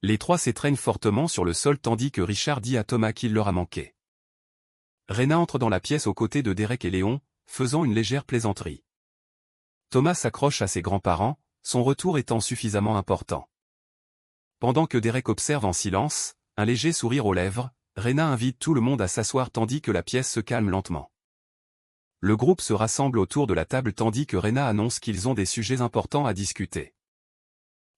Les trois s'étreignent fortement sur le sol tandis que Richard dit à Thomas qu'il leur a manqué. Rena entre dans la pièce aux côtés de Derek et Léon, faisant une légère plaisanterie. Thomas s'accroche à ses grands-parents, son retour étant suffisamment important. Pendant que Derek observe en silence, un léger sourire aux lèvres, Rena invite tout le monde à s'asseoir tandis que la pièce se calme lentement. Le groupe se rassemble autour de la table tandis que Rena annonce qu'ils ont des sujets importants à discuter.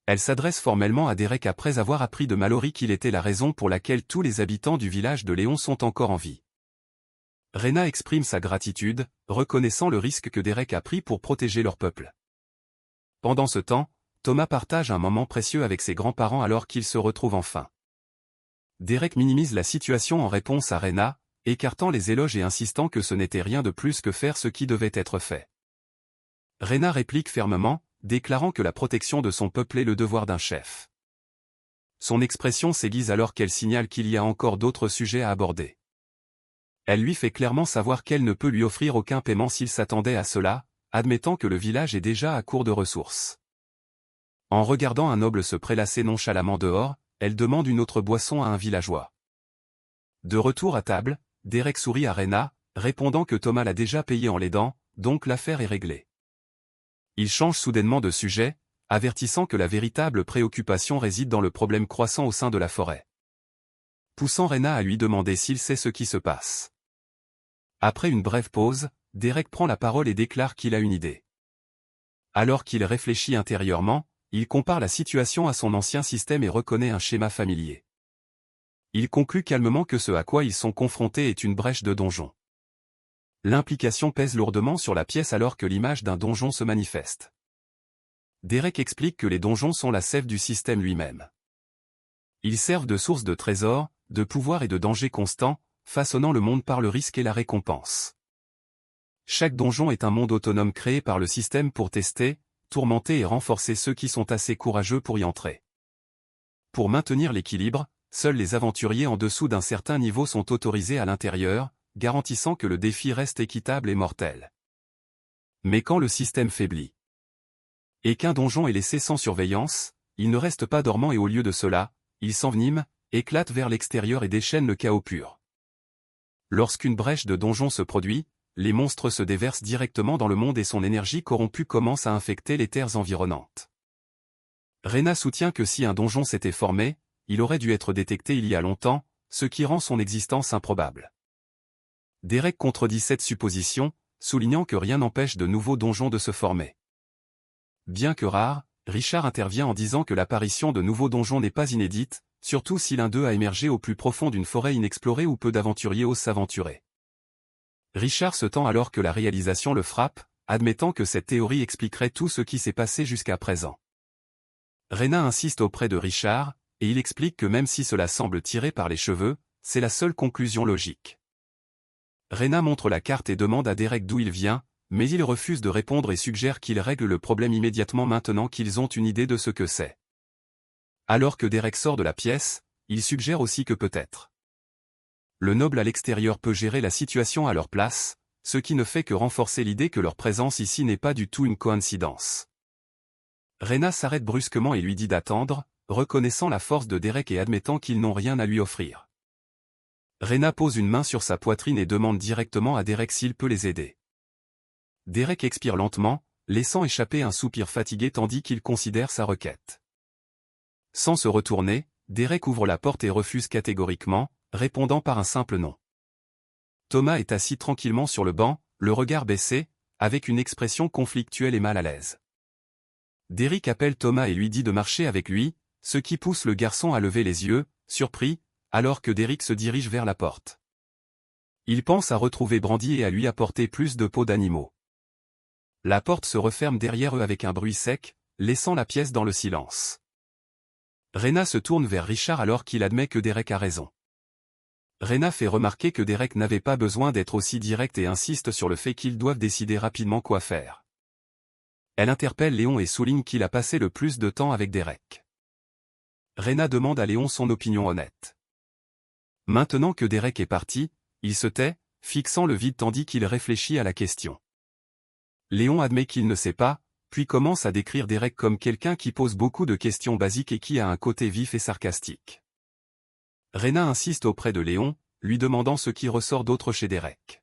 Elle s'adresse formellement à Derek après avoir appris de Mallory qu'il était la raison pour laquelle tous les habitants du village de Léon sont encore en vie. Rena exprime sa gratitude, reconnaissant le risque que Derek a pris pour protéger leur peuple. Pendant ce temps, Thomas partage un moment précieux avec ses grands-parents alors qu'ils se retrouvent enfin. Derek minimise la situation en réponse à Rena, écartant les éloges et insistant que ce n'était rien de plus que faire ce qui devait être fait. Rena réplique fermement, déclarant que la protection de son peuple est le devoir d'un chef. Son expression s'aiguise alors qu'elle signale qu'il y a encore d'autres sujets à aborder. Elle lui fait clairement savoir qu'elle ne peut lui offrir aucun paiement s'il s'attendait à cela, admettant que le village est déjà à court de ressources. En regardant un noble se prélasser nonchalamment dehors, elle demande une autre boisson à un villageois. De retour à table, Derek sourit à Rena, répondant que Thomas l'a déjà payé en l'aidant, donc l'affaire est réglée. Il change soudainement de sujet, avertissant que la véritable préoccupation réside dans le problème croissant au sein de la forêt. Poussant Rena à lui demander s'il sait ce qui se passe. Après une brève pause, Derek prend la parole et déclare qu'il a une idée. Alors qu'il réfléchit intérieurement, il compare la situation à son ancien système et reconnaît un schéma familier. Il conclut calmement que ce à quoi ils sont confrontés est une brèche de donjon. L'implication pèse lourdement sur la pièce alors que l'image d'un donjon se manifeste. Derek explique que les donjons sont la sève du système lui-même. Ils servent de source de trésors, de pouvoir et de danger constants, façonnant le monde par le risque et la récompense. Chaque donjon est un monde autonome créé par le système pour tester, tourmenter et renforcer ceux qui sont assez courageux pour y entrer. Pour maintenir l'équilibre, seuls les aventuriers en dessous d'un certain niveau sont autorisés à l'intérieur, garantissant que le défi reste équitable et mortel. Mais quand le système faiblit et qu'un donjon est laissé sans surveillance, il ne reste pas dormant et au lieu de cela, il s'envenime, éclate vers l'extérieur et déchaîne le chaos pur. Lorsqu'une brèche de donjon se produit, les monstres se déversent directement dans le monde et son énergie corrompue commence à infecter les terres environnantes. Rena soutient que si un donjon s'était formé, il aurait dû être détecté il y a longtemps, ce qui rend son existence improbable. Derek contredit cette supposition, soulignant que rien n'empêche de nouveaux donjons de se former. Bien que rare, Richard intervient en disant que l'apparition de nouveaux donjons n'est pas inédite, surtout si l'un d'eux a émergé au plus profond d'une forêt inexplorée où peu d'aventuriers osent s'aventurer. Richard se tend alors que la réalisation le frappe, admettant que cette théorie expliquerait tout ce qui s'est passé jusqu'à présent. Rena insiste auprès de Richard, et il explique que même si cela semble tiré par les cheveux, c'est la seule conclusion logique. Rena montre la carte et demande à Derek d'où il vient, mais il refuse de répondre et suggère qu'il règle le problème immédiatement maintenant qu'ils ont une idée de ce que c'est. Alors que Derek sort de la pièce, il suggère aussi que peut-être le noble à l'extérieur peut gérer la situation à leur place, ce qui ne fait que renforcer l'idée que leur présence ici n'est pas du tout une coïncidence. Rena s'arrête brusquement et lui dit d'attendre, reconnaissant la force de Derek et admettant qu'ils n'ont rien à lui offrir. Rena pose une main sur sa poitrine et demande directement à Derek s'il peut les aider. Derek expire lentement, laissant échapper un soupir fatigué tandis qu'il considère sa requête. Sans se retourner, Derek ouvre la porte et refuse catégoriquement, répondant par un simple non. Thomas est assis tranquillement sur le banc, le regard baissé, avec une expression conflictuelle et mal à l'aise. Derek appelle Thomas et lui dit de marcher avec lui, ce qui pousse le garçon à lever les yeux, surpris, alors que Derek se dirige vers la porte. Il pense à retrouver Brandy et à lui apporter plus de peaux d'animaux. La porte se referme derrière eux avec un bruit sec, laissant la pièce dans le silence. Rena se tourne vers Richard alors qu'il admet que Derek a raison. Rena fait remarquer que Derek n'avait pas besoin d'être aussi direct et insiste sur le fait qu'ils doivent décider rapidement quoi faire. Elle interpelle Léon et souligne qu'il a passé le plus de temps avec Derek. Rena demande à Léon son opinion honnête. Maintenant que Derek est parti, il se tait, fixant le vide tandis qu'il réfléchit à la question. Léon admet qu'il ne sait pas, puis commence à décrire Derek comme quelqu'un qui pose beaucoup de questions basiques et qui a un côté vif et sarcastique. Rena insiste auprès de Léon, lui demandant ce qui ressort d'autre chez Derek.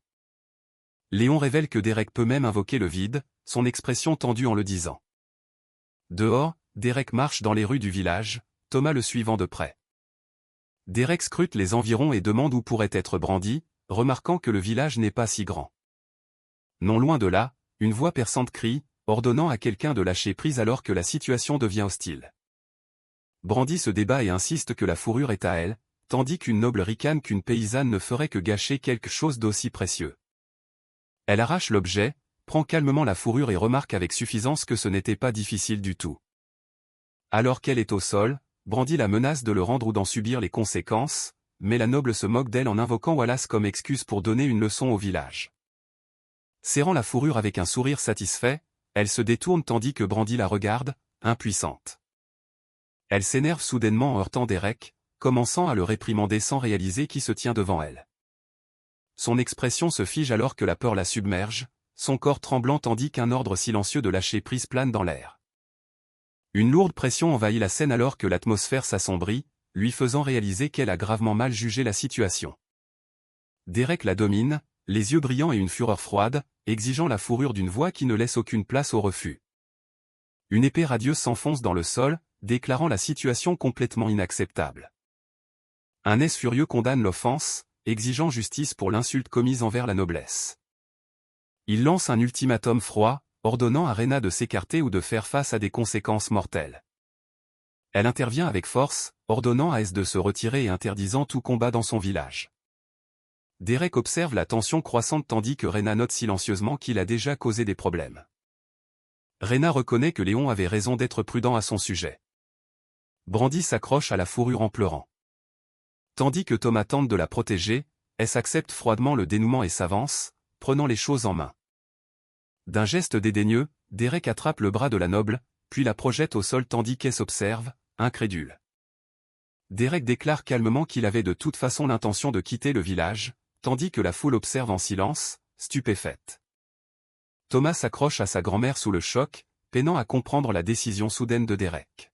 Léon révèle que Derek peut même invoquer le vide, son expression tendue en le disant. Dehors, Derek marche dans les rues du village, Thomas le suivant de près. Derek scrute les environs et demande où pourrait être Brandy, remarquant que le village n'est pas si grand. Non loin de là, une voix perçante crie, ordonnant à quelqu'un de lâcher prise alors que la situation devient hostile. Brandy se débat et insiste que la fourrure est à elle, tandis qu'une noble ricane qu'une paysanne ne ferait que gâcher quelque chose d'aussi précieux. Elle arrache l'objet, prend calmement la fourrure et remarque avec suffisance que ce n'était pas difficile du tout. Alors qu'elle est au sol, Brandy la menace de le rendre ou d'en subir les conséquences, mais la noble se moque d'elle en invoquant Wallace comme excuse pour donner une leçon au village. Serrant la fourrure avec un sourire satisfait, elle se détourne tandis que Brandy la regarde, impuissante. Elle s'énerve soudainement en heurtant Derek, commençant à le réprimander sans réaliser qui se tient devant elle. Son expression se fige alors que la peur la submerge, son corps tremblant tandis qu'un ordre silencieux de lâcher prise plane dans l'air. Une lourde pression envahit la scène alors que l'atmosphère s'assombrit, lui faisant réaliser qu'elle a gravement mal jugé la situation. Derek la domine, les yeux brillants et une fureur froide, exigeant la fourrure d'une voix qui ne laisse aucune place au refus. Une épée radieuse s'enfonce dans le sol, déclarant la situation complètement inacceptable. Un S furieux condamne l'offense, exigeant justice pour l'insulte commise envers la noblesse. Il lance un ultimatum froid, ordonnant à Rena de s'écarter ou de faire face à des conséquences mortelles. Elle intervient avec force, ordonnant à S de se retirer et interdisant tout combat dans son village. Derek observe la tension croissante tandis que Rena note silencieusement qu'il a déjà causé des problèmes. Rena reconnaît que Léon avait raison d'être prudent à son sujet. Brandy s'accroche à la fourrure en pleurant. Tandis que Thomas tente de la protéger, S accepte froidement le dénouement et s'avance, prenant les choses en main. D'un geste dédaigneux, Derek attrape le bras de la noble, puis la projette au sol tandis qu'S observe, incrédule. Derek déclare calmement qu'il avait de toute façon l'intention de quitter le village, tandis que la foule observe en silence, stupéfaite. Thomas s'accroche à sa grand-mère sous le choc, peinant à comprendre la décision soudaine de Derek.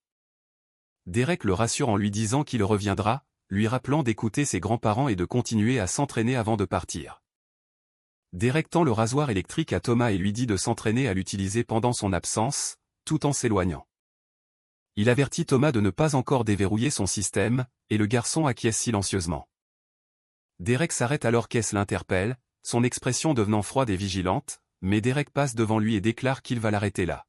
Derek le rassure en lui disant qu'il reviendra, lui rappelant d'écouter ses grands-parents et de continuer à s'entraîner avant de partir. Derek tend le rasoir électrique à Thomas et lui dit de s'entraîner à l'utiliser pendant son absence, tout en s'éloignant. Il avertit Thomas de ne pas encore déverrouiller son système, et le garçon acquiesce silencieusement. Derek s'arrête alors qu'S l'interpelle, son expression devenant froide et vigilante, mais Derek passe devant lui et déclare qu'il va l'arrêter là.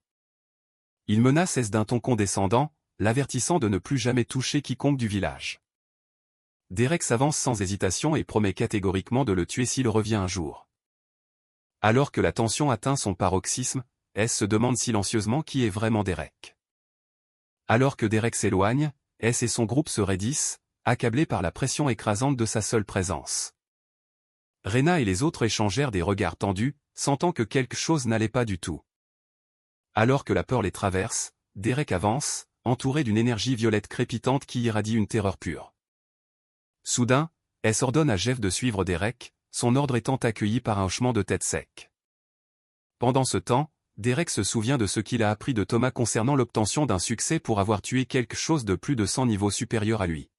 Il menace S d'un ton condescendant, l'avertissant de ne plus jamais toucher quiconque du village. Derek s'avance sans hésitation et promet catégoriquement de le tuer s'il revient un jour. Alors que la tension atteint son paroxysme, S se demande silencieusement qui est vraiment Derek. Alors que Derek s'éloigne, S et son groupe se raidissent, accablés par la pression écrasante de sa seule présence. Rena et les autres échangèrent des regards tendus, sentant que quelque chose n'allait pas du tout. Alors que la peur les traverse, Derek avance, entouré d'une énergie violette crépitante qui irradie une terreur pure. Soudain, S ordonne à Jeff de suivre Derek, son ordre étant accueilli par un hochement de tête sec. Pendant ce temps, Derek se souvient de ce qu'il a appris de Thomas concernant l'obtention d'un succès pour avoir tué quelque chose de plus de 100 niveaux supérieur à lui.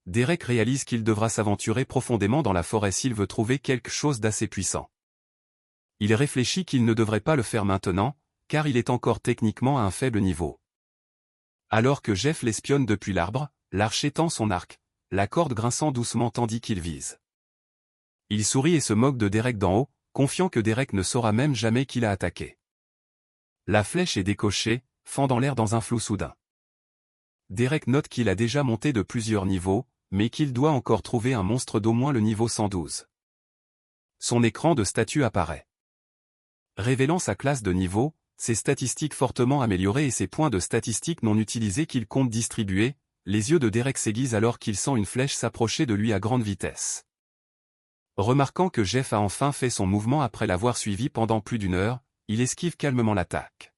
Derek réalise qu'il devra s'aventurer profondément dans la forêt s'il veut trouver quelque chose d'assez puissant. Il réfléchit qu'il ne devrait pas le faire maintenant, car il est encore techniquement à un faible niveau. Alors que Jeff l'espionne depuis l'arbre, l'archer tend son arc, la corde grinçant doucement tandis qu'il vise. Il sourit et se moque de Derek d'en haut, confiant que Derek ne saura même jamais qui l'a attaqué. La flèche est décochée, fendant l'air dans un flou soudain. Derek note qu'il a déjà monté de plusieurs niveaux, mais qu'il doit encore trouver un monstre d'au moins le niveau 112. Son écran de statut apparaît. Révélant sa classe de niveau, ses statistiques fortement améliorées et ses points de statistiques non utilisés qu'il compte distribuer, les yeux de Derek s'aiguisent alors qu'il sent une flèche s'approcher de lui à grande vitesse. Remarquant que Jeff a enfin fait son mouvement après l'avoir suivi pendant plus d'une heure, il esquive calmement l'attaque.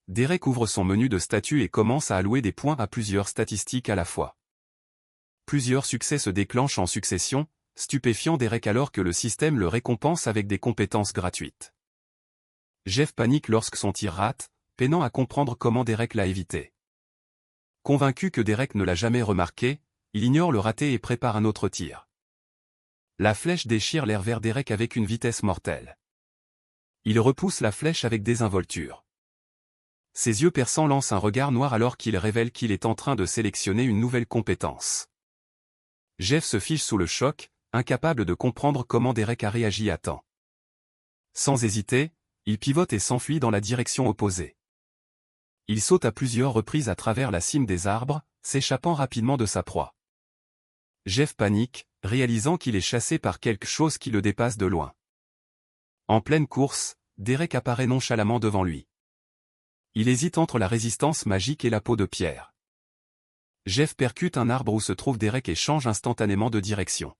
Derek ouvre son menu de statut et commence à allouer des points à plusieurs statistiques à la fois. Plusieurs succès se déclenchent en succession, stupéfiant Derek alors que le système le récompense avec des compétences gratuites. Jeff panique lorsque son tir rate, peinant à comprendre comment Derek l'a évité. Convaincu que Derek ne l'a jamais remarqué, il ignore le raté et prépare un autre tir. La flèche déchire l'air vers Derek avec une vitesse mortelle. Il repousse la flèche avec désinvolture. Ses yeux perçants lancent un regard noir alors qu'il révèle qu'il est en train de sélectionner une nouvelle compétence. Jeff se fiche sous le choc, incapable de comprendre comment Derek a réagi à temps. Sans hésiter, il pivote et s'enfuit dans la direction opposée. Il saute à plusieurs reprises à travers la cime des arbres, s'échappant rapidement de sa proie. Jeff panique, réalisant qu'il est chassé par quelque chose qui le dépasse de loin. En pleine course, Derek apparaît nonchalamment devant lui. Il hésite entre la résistance magique et la peau de pierre. Jeff percute un arbre où se trouve Derek et change instantanément de direction.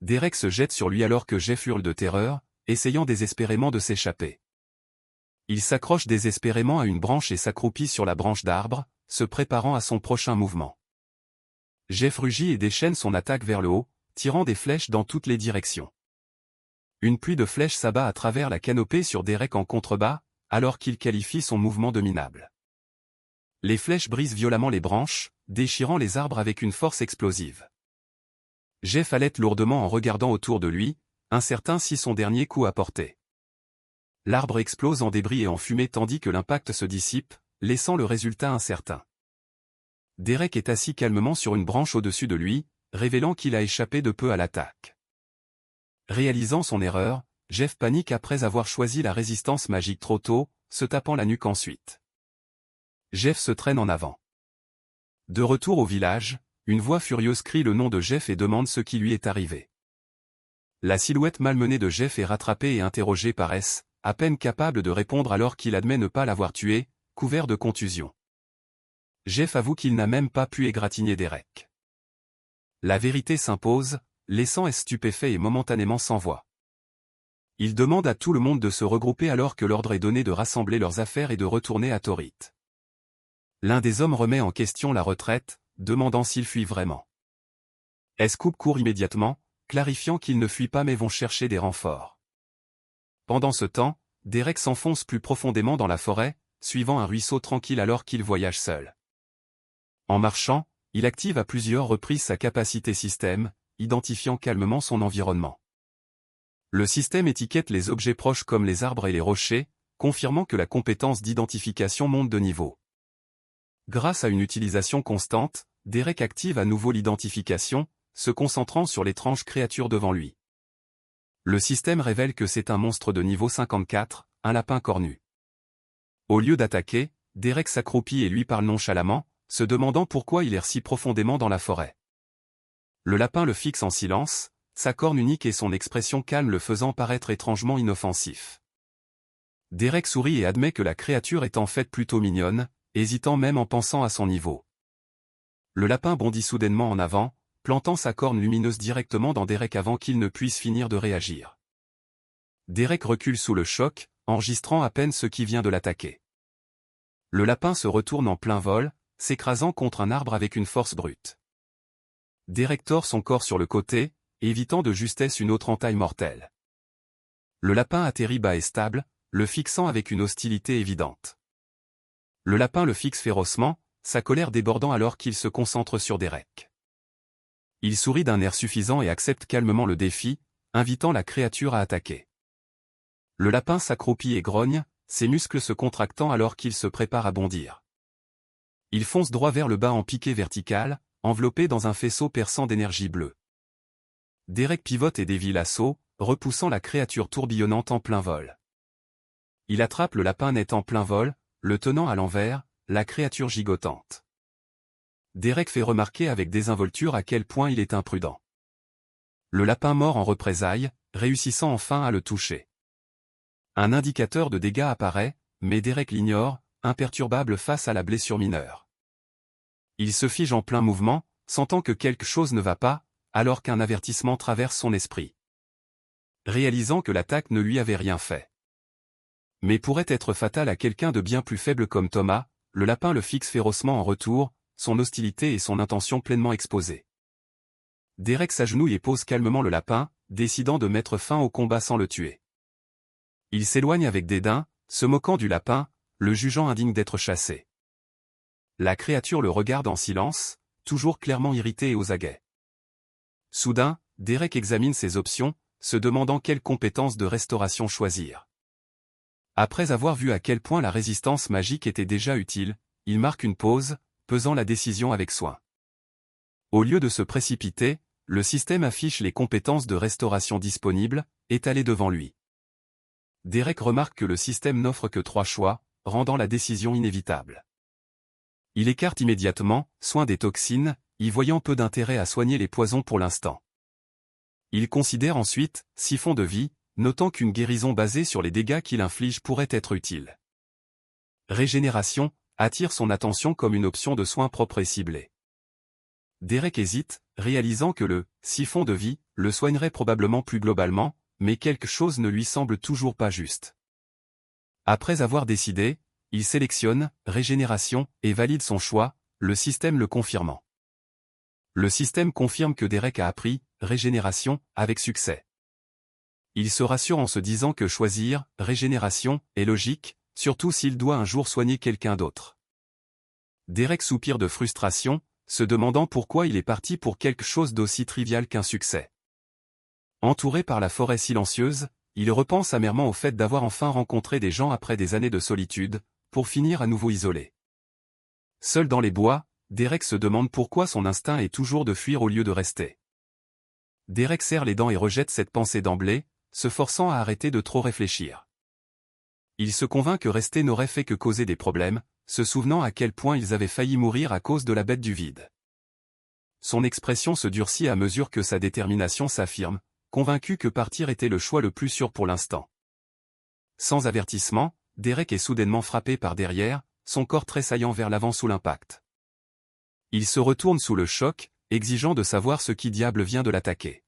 Derek se jette sur lui alors que Jeff hurle de terreur, essayant désespérément de s'échapper. Il s'accroche désespérément à une branche et s'accroupit sur la branche d'arbre, se préparant à son prochain mouvement. Jeff rugit et déchaîne son attaque vers le haut, tirant des flèches dans toutes les directions. Une pluie de flèches s'abat à travers la canopée sur Derek en contrebas, alors qu'il qualifie son mouvement de minable. Les flèches brisent violemment les branches, déchirant les arbres avec une force explosive. Jeff halète lourdement en regardant autour de lui, incertain si son dernier coup a porté. L'arbre explose en débris et en fumée tandis que l'impact se dissipe, laissant le résultat incertain. Derek est assis calmement sur une branche au-dessus de lui, révélant qu'il a échappé de peu à l'attaque. Réalisant son erreur, Jeff panique après avoir choisi la résistance magique trop tôt, se tapant la nuque ensuite. Jeff se traîne en avant. De retour au village, une voix furieuse crie le nom de Jeff et demande ce qui lui est arrivé. La silhouette malmenée de Jeff est rattrapée et interrogée par S, à peine capable de répondre alors qu'il admet ne pas l'avoir tué, couvert de contusions. Jeff avoue qu'il n'a même pas pu égratigner Derek. La vérité s'impose, laissant S stupéfait et momentanément sans voix. Il demande à tout le monde de se regrouper alors que l'ordre est donné de rassembler leurs affaires et de retourner à Torith. L'un des hommes remet en question la retraite, demandant s'il fuit vraiment. S coupe court immédiatement, clarifiant qu'ils ne fuient pas mais vont chercher des renforts. Pendant ce temps, Derek s'enfonce plus profondément dans la forêt, suivant un ruisseau tranquille alors qu'il voyage seul. En marchant, il active à plusieurs reprises sa capacité système, identifiant calmement son environnement. Le système étiquette les objets proches comme les arbres et les rochers, confirmant que la compétence d'identification monte de niveau. Grâce à une utilisation constante, Derek active à nouveau l'identification, se concentrant sur l'étrange créature devant lui. Le système révèle que c'est un monstre de niveau 54, un lapin cornu. Au lieu d'attaquer, Derek s'accroupit et lui parle nonchalamment, se demandant pourquoi il erre si profondément dans la forêt. Le lapin le fixe en silence, sa corne unique et son expression calme le faisant paraître étrangement inoffensif. Derek sourit et admet que la créature est en fait plutôt mignonne, hésitant même en pensant à son niveau. Le lapin bondit soudainement en avant, plantant sa corne lumineuse directement dans Derek avant qu'il ne puisse finir de réagir. Derek recule sous le choc, enregistrant à peine ce qui vient de l'attaquer. Le lapin se retourne en plein vol, s'écrasant contre un arbre avec une force brute. Derek tord son corps sur le côté, évitant de justesse une autre entaille mortelle. Le lapin atterrit bas et stable, le fixant avec une hostilité évidente. Le lapin le fixe férocement, sa colère débordant alors qu'il se concentre sur Derek. Il sourit d'un air suffisant et accepte calmement le défi, invitant la créature à attaquer. Le lapin s'accroupit et grogne, ses muscles se contractant alors qu'il se prépare à bondir. Il fonce droit vers le bas en piqué vertical, enveloppé dans un faisceau perçant d'énergie bleue. Derek pivote et dévie l'assaut, repoussant la créature tourbillonnante en plein vol. Il attrape le lapin net en plein vol, le tenant à l'envers, la créature gigotante. Derek fait remarquer avec désinvolture à quel point il est imprudent. Le lapin mord en représailles, réussissant enfin à le toucher. Un indicateur de dégâts apparaît, mais Derek l'ignore, imperturbable face à la blessure mineure. Il se fige en plein mouvement, sentant que quelque chose ne va pas, alors qu'un avertissement traverse son esprit. Réalisant que l'attaque ne lui avait rien fait. Mais pourrait être fatale à quelqu'un de bien plus faible comme Thomas, le lapin le fixe férocement en retour, son hostilité et son intention pleinement exposées. Derek s'agenouille et pose calmement le lapin, décidant de mettre fin au combat sans le tuer. Il s'éloigne avec dédain, se moquant du lapin, le jugeant indigne d'être chassé. La créature le regarde en silence, toujours clairement irrité et aux aguets. Soudain, Derek examine ses options, se demandant quelle compétence de restauration choisir. Après avoir vu à quel point la résistance magique était déjà utile, il marque une pause, pesant la décision avec soin. Au lieu de se précipiter, le système affiche les compétences de restauration disponibles, étalées devant lui. Derek remarque que le système n'offre que 3 choix, rendant la décision inévitable. Il écarte immédiatement, soin des toxines, y voyant peu d'intérêt à soigner les poisons pour l'instant. Il considère ensuite, siphon de vie, notant qu'une guérison basée sur les dégâts qu'il inflige pourrait être utile. Régénération, attire son attention comme une option de soin propre et ciblée. Derek hésite, réalisant que le « siphon de vie » le soignerait probablement plus globalement, mais quelque chose ne lui semble toujours pas juste. Après avoir décidé, il sélectionne « régénération » et valide son choix, le système le confirmant. Le système confirme que Derek a appris « régénération » avec succès. Il se rassure en se disant que choisir « régénération » est logique, surtout s'il doit un jour soigner quelqu'un d'autre. Derek soupire de frustration, se demandant pourquoi il est parti pour quelque chose d'aussi trivial qu'un succès. Entouré par la forêt silencieuse, il repense amèrement au fait d'avoir enfin rencontré des gens après des années de solitude, pour finir à nouveau isolé. Seul dans les bois, Derek se demande pourquoi son instinct est toujours de fuir au lieu de rester. Derek serre les dents et rejette cette pensée d'emblée, se forçant à arrêter de trop réfléchir. Il se convainc que rester n'aurait fait que causer des problèmes, se souvenant à quel point ils avaient failli mourir à cause de la bête du vide. Son expression se durcit à mesure que sa détermination s'affirme, convaincu que partir était le choix le plus sûr pour l'instant. Sans avertissement, Derek est soudainement frappé par derrière, son corps tressaillant vers l'avant sous l'impact. Il se retourne sous le choc, exigeant de savoir ce qui diable vient de l'attaquer.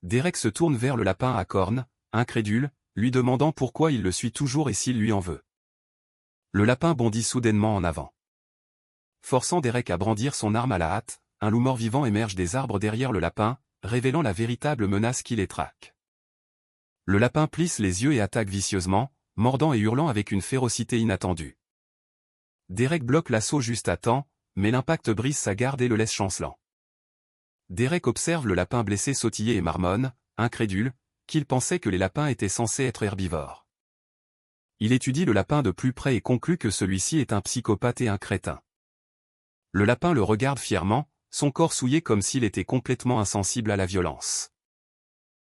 Derek se tourne vers le lapin à cornes, incrédule, lui demandant pourquoi il le suit toujours et s'il lui en veut. Le lapin bondit soudainement en avant. Forçant Derek à brandir son arme à la hâte, un loup mort-vivant émerge des arbres derrière le lapin, révélant la véritable menace qui les traque. Le lapin plisse les yeux et attaque vicieusement, mordant et hurlant avec une férocité inattendue. Derek bloque l'assaut juste à temps, mais l'impact brise sa garde et le laisse chancelant. Derek observe le lapin blessé sautiller et marmonne, incrédule, qu'il pensait que les lapins étaient censés être herbivores. Il étudie le lapin de plus près et conclut que celui-ci est un psychopathe et un crétin. Le lapin le regarde fièrement, son corps souillé comme s'il était complètement insensible à la violence.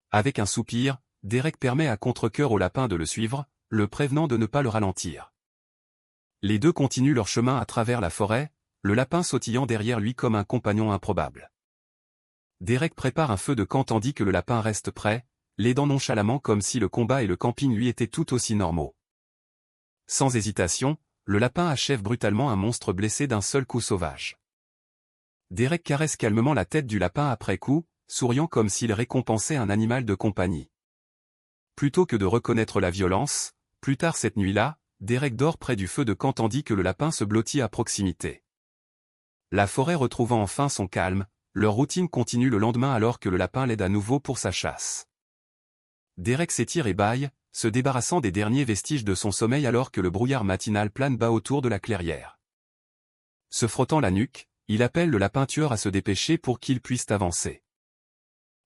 Avec un soupir, Derek permet à contre-cœur au lapin de le suivre, le prévenant de ne pas le ralentir. Les deux continuent leur chemin à travers la forêt, le lapin sautillant derrière lui comme un compagnon improbable. Derek prépare un feu de camp tandis que le lapin reste prêt, l'aidant nonchalamment comme si le combat et le camping lui étaient tout aussi normaux. Sans hésitation, le lapin achève brutalement un monstre blessé d'un seul coup sauvage. Derek caresse calmement la tête du lapin après coup, souriant comme s'il récompensait un animal de compagnie. Plutôt que de reconnaître la violence, plus tard cette nuit-là, Derek dort près du feu de camp tandis que le lapin se blottit à proximité. La forêt retrouvant enfin son calme, leur routine continue le lendemain alors que le lapin l'aide à nouveau pour sa chasse. Derek s'étire et bâille, se débarrassant des derniers vestiges de son sommeil alors que le brouillard matinal plane bas autour de la clairière. Se frottant la nuque, il appelle le lapin tueur à se dépêcher pour qu'il puisse avancer.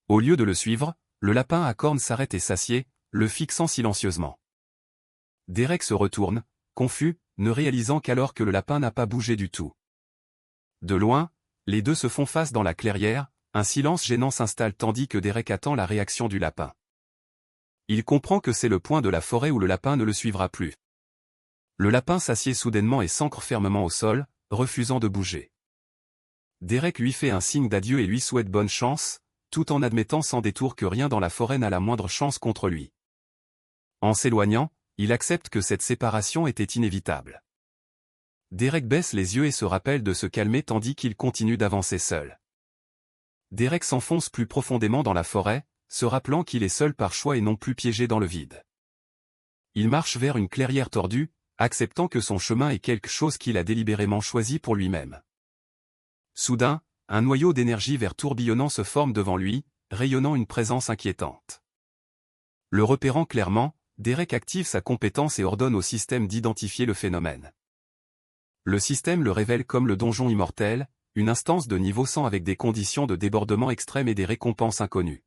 Au lieu de le suivre, le lapin à cornes s'arrête et s'assied, le fixant silencieusement. Derek se retourne, confus, ne réalisant qu'alors que le lapin n'a pas bougé du tout. De loin, les deux se font face dans la clairière, un silence gênant s'installe tandis que Derek attend la réaction du lapin. Il comprend que c'est le point de la forêt où le lapin ne le suivra plus. Le lapin s'assied soudainement et s'ancre fermement au sol, refusant de bouger. Derek lui fait un signe d'adieu et lui souhaite bonne chance, tout en admettant sans détour que rien dans la forêt n'a la moindre chance contre lui. En s'éloignant, il accepte que cette séparation était inévitable. Derek baisse les yeux et se rappelle de se calmer tandis qu'il continue d'avancer seul. Derek s'enfonce plus profondément dans la forêt, se rappelant qu'il est seul par choix et non plus piégé dans le vide. Il marche vers une clairière tordue, acceptant que son chemin est quelque chose qu'il a délibérément choisi pour lui-même. Soudain, un noyau d'énergie vert tourbillonnant se forme devant lui, rayonnant une présence inquiétante. Le repérant clairement, Derek active sa compétence et ordonne au système d'identifier le phénomène. Le système le révèle comme le donjon immortel, une instance de niveau 100 avec des conditions de débordement extrêmes et des récompenses inconnues.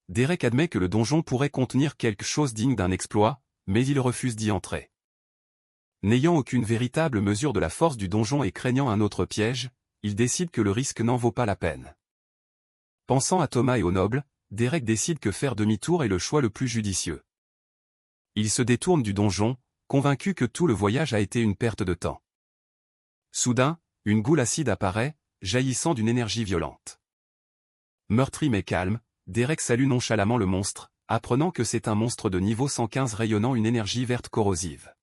Derek admet que le donjon pourrait contenir quelque chose digne d'un exploit, mais il refuse d'y entrer. N'ayant aucune véritable mesure de la force du donjon et craignant un autre piège, il décide que le risque n'en vaut pas la peine. Pensant à Thomas et aux nobles, Derek décide que faire demi-tour est le choix le plus judicieux. Il se détourne du donjon, convaincu que tout le voyage a été une perte de temps. Soudain, une goule acide apparaît, jaillissant d'une énergie violente. Meurtri mais calme, Derek salue nonchalamment le monstre, apprenant que c'est un monstre de niveau 115 rayonnant une énergie verte corrosive.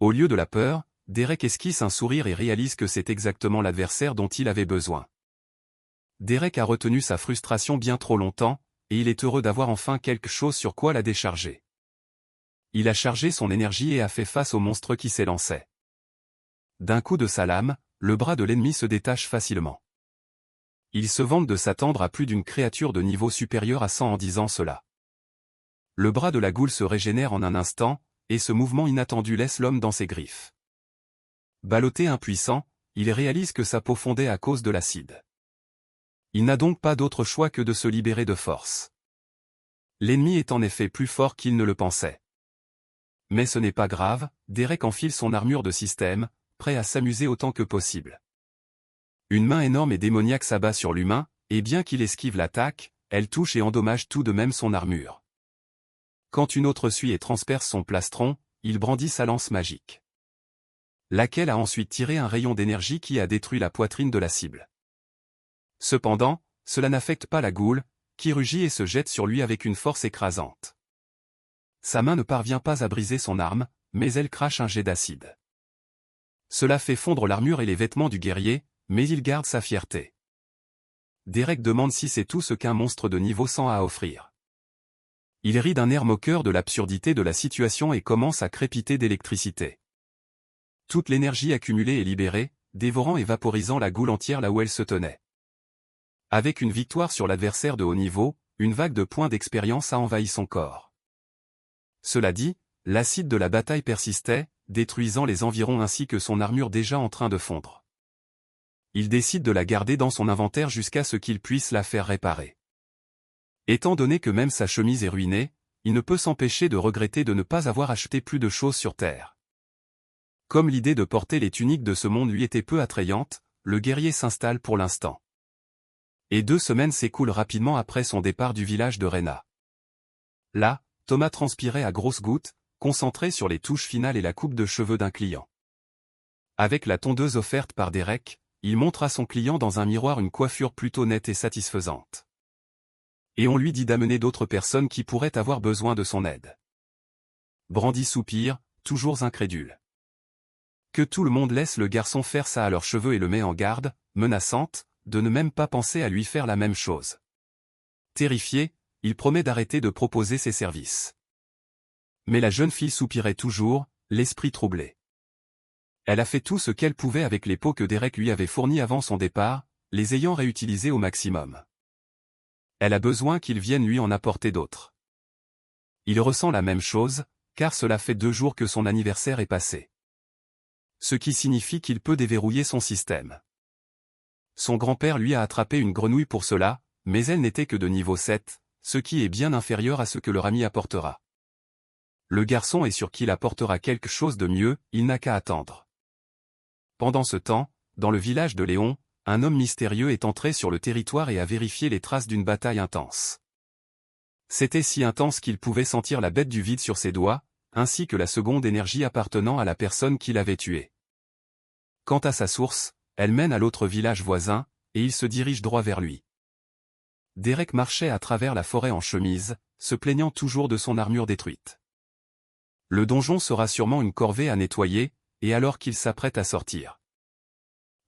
Au lieu de la peur, Derek esquisse un sourire et réalise que c'est exactement l'adversaire dont il avait besoin. Derek a retenu sa frustration bien trop longtemps, et il est heureux d'avoir enfin quelque chose sur quoi la décharger. Il a chargé son énergie et a fait face au monstre qui s'élançait. D'un coup de sa lame, le bras de l'ennemi se détache facilement. Il se vante de s'attendre à plus d'une créature de niveau supérieur à 100 en disant cela. Le bras de la goule se régénère en un instant, et ce mouvement inattendu laisse l'homme dans ses griffes. Ballotté impuissant, il réalise que sa peau fondait à cause de l'acide. Il n'a donc pas d'autre choix que de se libérer de force. L'ennemi est en effet plus fort qu'il ne le pensait. Mais ce n'est pas grave, Derek enfile son armure de système, prêt à s'amuser autant que possible. Une main énorme et démoniaque s'abat sur l'humain, et bien qu'il esquive l'attaque, elle touche et endommage tout de même son armure. Quand une autre suit et transperce son plastron, il brandit sa lance magique, laquelle a ensuite tiré un rayon d'énergie qui a détruit la poitrine de la cible. Cependant, cela n'affecte pas la goule, qui rugit et se jette sur lui avec une force écrasante. Sa main ne parvient pas à briser son arme, mais elle crache un jet d'acide. Cela fait fondre l'armure et les vêtements du guerrier, mais il garde sa fierté. Derek demande si c'est tout ce qu'un monstre de niveau 100 a à offrir. Il rit d'un air moqueur de l'absurdité de la situation et commence à crépiter d'électricité. Toute l'énergie accumulée est libérée, dévorant et vaporisant la goule entière là où elle se tenait. Avec une victoire sur l'adversaire de haut niveau, une vague de points d'expérience a envahi son corps. Cela dit, l'acide de la bataille persistait, détruisant les environs ainsi que son armure déjà en train de fondre. Il décide de la garder dans son inventaire jusqu'à ce qu'il puisse la faire réparer. Étant donné que même sa chemise est ruinée, il ne peut s'empêcher de regretter de ne pas avoir acheté plus de choses sur Terre. Comme l'idée de porter les tuniques de ce monde lui était peu attrayante, le guerrier s'installe pour l'instant. Et 2 semaines s'écoulent rapidement après son départ du village de Rena. Là, Thomas transpirait à grosses gouttes, concentré sur les touches finales et la coupe de cheveux d'un client. Avec la tondeuse offerte par Derek, il montre à son client dans un miroir une coiffure plutôt nette et satisfaisante. Et on lui dit d'amener d'autres personnes qui pourraient avoir besoin de son aide. Brandy soupire, toujours incrédule. Que tout le monde laisse le garçon faire ça à leurs cheveux et le met en garde, menaçante, de ne même pas penser à lui faire la même chose. Terrifié, il promet d'arrêter de proposer ses services. Mais la jeune fille soupirait toujours, l'esprit troublé. Elle a fait tout ce qu'elle pouvait avec les pots que Derek lui avait fournis avant son départ, les ayant réutilisés au maximum. Elle a besoin qu'il vienne lui en apporter d'autres. Il ressent la même chose, car cela fait 2 jours que son anniversaire est passé. Ce qui signifie qu'il peut déverrouiller son système. Son grand-père lui a attrapé une grenouille pour cela, mais elle n'était que de niveau 7, ce qui est bien inférieur à ce que leur ami apportera. Le garçon est sûr qu'il apportera quelque chose de mieux, il n'a qu'à attendre. Pendant ce temps, dans le village de Léon, un homme mystérieux est entré sur le territoire et a vérifié les traces d'une bataille intense. C'était si intense qu'il pouvait sentir la bête du vide sur ses doigts, ainsi que la seconde énergie appartenant à la personne qui l'avait tué. Quant à sa source, elle mène à l'autre village voisin, et il se dirige droit vers lui. Derek marchait à travers la forêt en chemise, se plaignant toujours de son armure détruite. Le donjon sera sûrement une corvée à nettoyer, et alors qu'il s'apprête à sortir.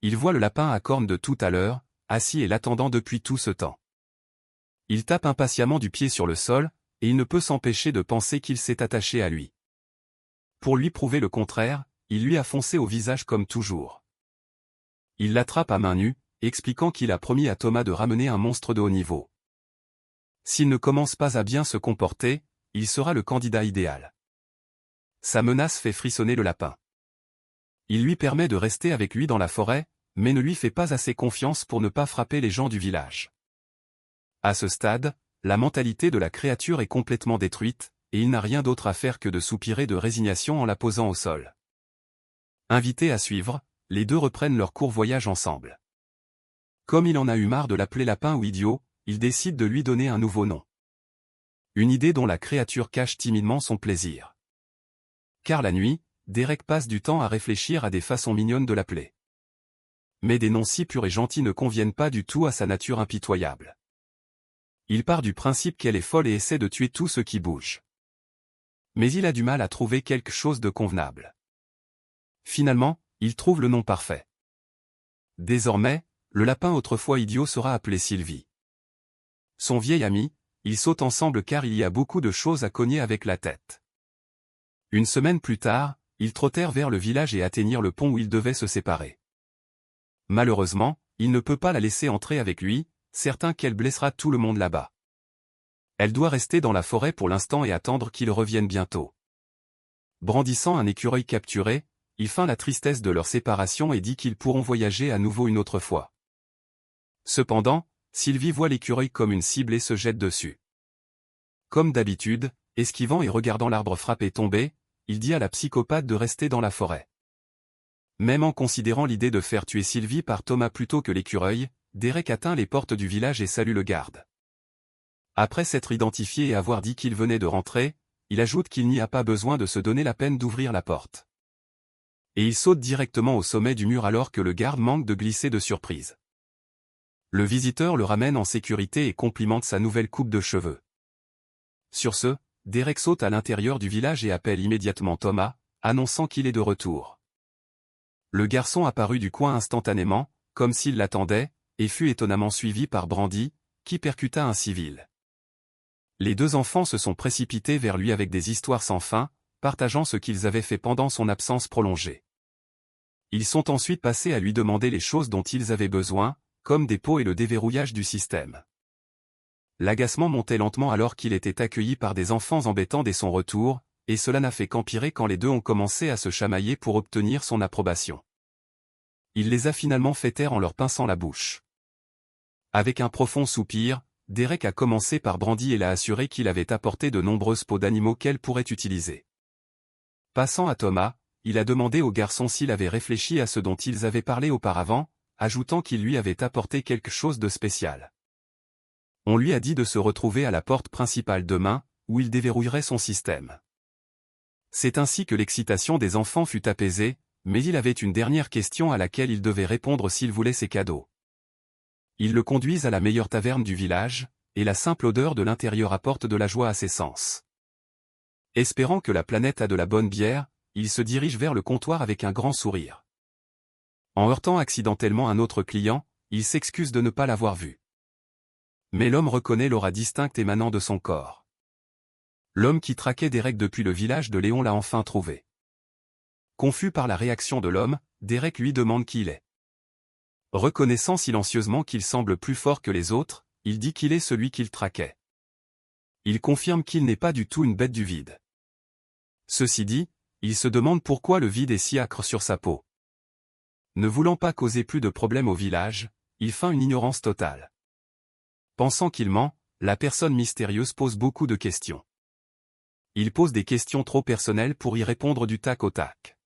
Il voit le lapin à cornes de tout à l'heure, assis et l'attendant depuis tout ce temps. Il tape impatiemment du pied sur le sol, et il ne peut s'empêcher de penser qu'il s'est attaché à lui. Pour lui prouver le contraire, il lui a foncé au visage comme toujours. Il l'attrape à main nue, expliquant qu'il a promis à Thomas de ramener un monstre de haut niveau. S'il ne commence pas à bien se comporter, il sera le candidat idéal. Sa menace fait frissonner le lapin. Il lui permet de rester avec lui dans la forêt, mais ne lui fait pas assez confiance pour ne pas frapper les gens du village. À ce stade, la mentalité de la créature est complètement détruite, et il n'a rien d'autre à faire que de soupirer de résignation en la posant au sol. Invités à suivre, les deux reprennent leur court voyage ensemble. Comme il en a eu marre de l'appeler lapin ou idiot, il décide de lui donner un nouveau nom. Une idée dont la créature cache timidement son plaisir. Car la nuit, Derek passe du temps à réfléchir à des façons mignonnes de l'appeler. Mais des noms si purs et gentils ne conviennent pas du tout à sa nature impitoyable. Il part du principe qu'elle est folle et essaie de tuer tout ce qui bouge. Mais il a du mal à trouver quelque chose de convenable. Finalement, il trouve le nom parfait. Désormais, le lapin autrefois idiot sera appelé Sylvie. Son vieil ami, ils sautent ensemble car il y a beaucoup de choses à cogner avec la tête. Une semaine plus tard, ils trottèrent vers le village et atteignirent le pont où ils devaient se séparer. Malheureusement, il ne peut pas la laisser entrer avec lui, certain qu'elle blessera tout le monde là-bas. Elle doit rester dans la forêt pour l'instant et attendre qu'il revienne bientôt. Brandissant un écureuil capturé, il feint la tristesse de leur séparation et dit qu'ils pourront voyager à nouveau une autre fois. Cependant, Sylvie voit l'écureuil comme une cible et se jette dessus. Comme d'habitude, esquivant et regardant l'arbre frappé tomber, il dit à la psychopathe de rester dans la forêt. Même en considérant l'idée de faire tuer Sylvie par Thomas plutôt que l'écureuil, Derek atteint les portes du village et salue le garde. Après s'être identifié et avoir dit qu'il venait de rentrer, il ajoute qu'il n'y a pas besoin de se donner la peine d'ouvrir la porte. Et il saute directement au sommet du mur alors que le garde manque de glisser de surprise. Le visiteur le ramène en sécurité et complimente sa nouvelle coupe de cheveux. Sur ce, Derek saute à l'intérieur du village et appelle immédiatement Thomas, annonçant qu'il est de retour. Le garçon apparut du coin instantanément, comme s'il l'attendait, et fut étonnamment suivi par Brandy, qui percuta un civil. Les deux enfants se sont précipités vers lui avec des histoires sans fin, partageant ce qu'ils avaient fait pendant son absence prolongée. Ils sont ensuite passés à lui demander les choses dont ils avaient besoin, comme des pots et le déverrouillage du système. L'agacement montait lentement alors qu'il était accueilli par des enfants embêtants dès son retour, et cela n'a fait qu'empirer quand les deux ont commencé à se chamailler pour obtenir son approbation. Il les a finalement fait taire en leur pinçant la bouche. Avec un profond soupir, Derek a commencé par Brandy et l'a assuré qu'il avait apporté de nombreuses peaux d'animaux qu'elle pourrait utiliser. Passant à Thomas, il a demandé au garçon s'il avait réfléchi à ce dont ils avaient parlé auparavant, ajoutant qu'il lui avait apporté quelque chose de spécial. On lui a dit de se retrouver à la porte principale demain, où il déverrouillerait son système. C'est ainsi que l'excitation des enfants fut apaisée, mais il avait une dernière question à laquelle il devait répondre s'il voulait ses cadeaux. Ils le conduisent à la meilleure taverne du village, et la simple odeur de l'intérieur apporte de la joie à ses sens. Espérant que la planète a de la bonne bière, il se dirige vers le comptoir avec un grand sourire. En heurtant accidentellement un autre client, il s'excuse de ne pas l'avoir vu. Mais l'homme reconnaît l'aura distincte émanant de son corps. L'homme qui traquait Derek depuis le village de Léon l'a enfin trouvé. Confus par la réaction de l'homme, Derek lui demande qui il est. Reconnaissant silencieusement qu'il semble plus fort que les autres, il dit qu'il est celui qu'il traquait. Il confirme qu'il n'est pas du tout une bête du vide. Ceci dit, il se demande pourquoi le vide est si âcre sur sa peau. Ne voulant pas causer plus de problèmes au village, il feint une ignorance totale. Pensant qu'il ment, la personne mystérieuse pose beaucoup de questions. Il pose des questions trop personnelles pour y répondre du tac au tac.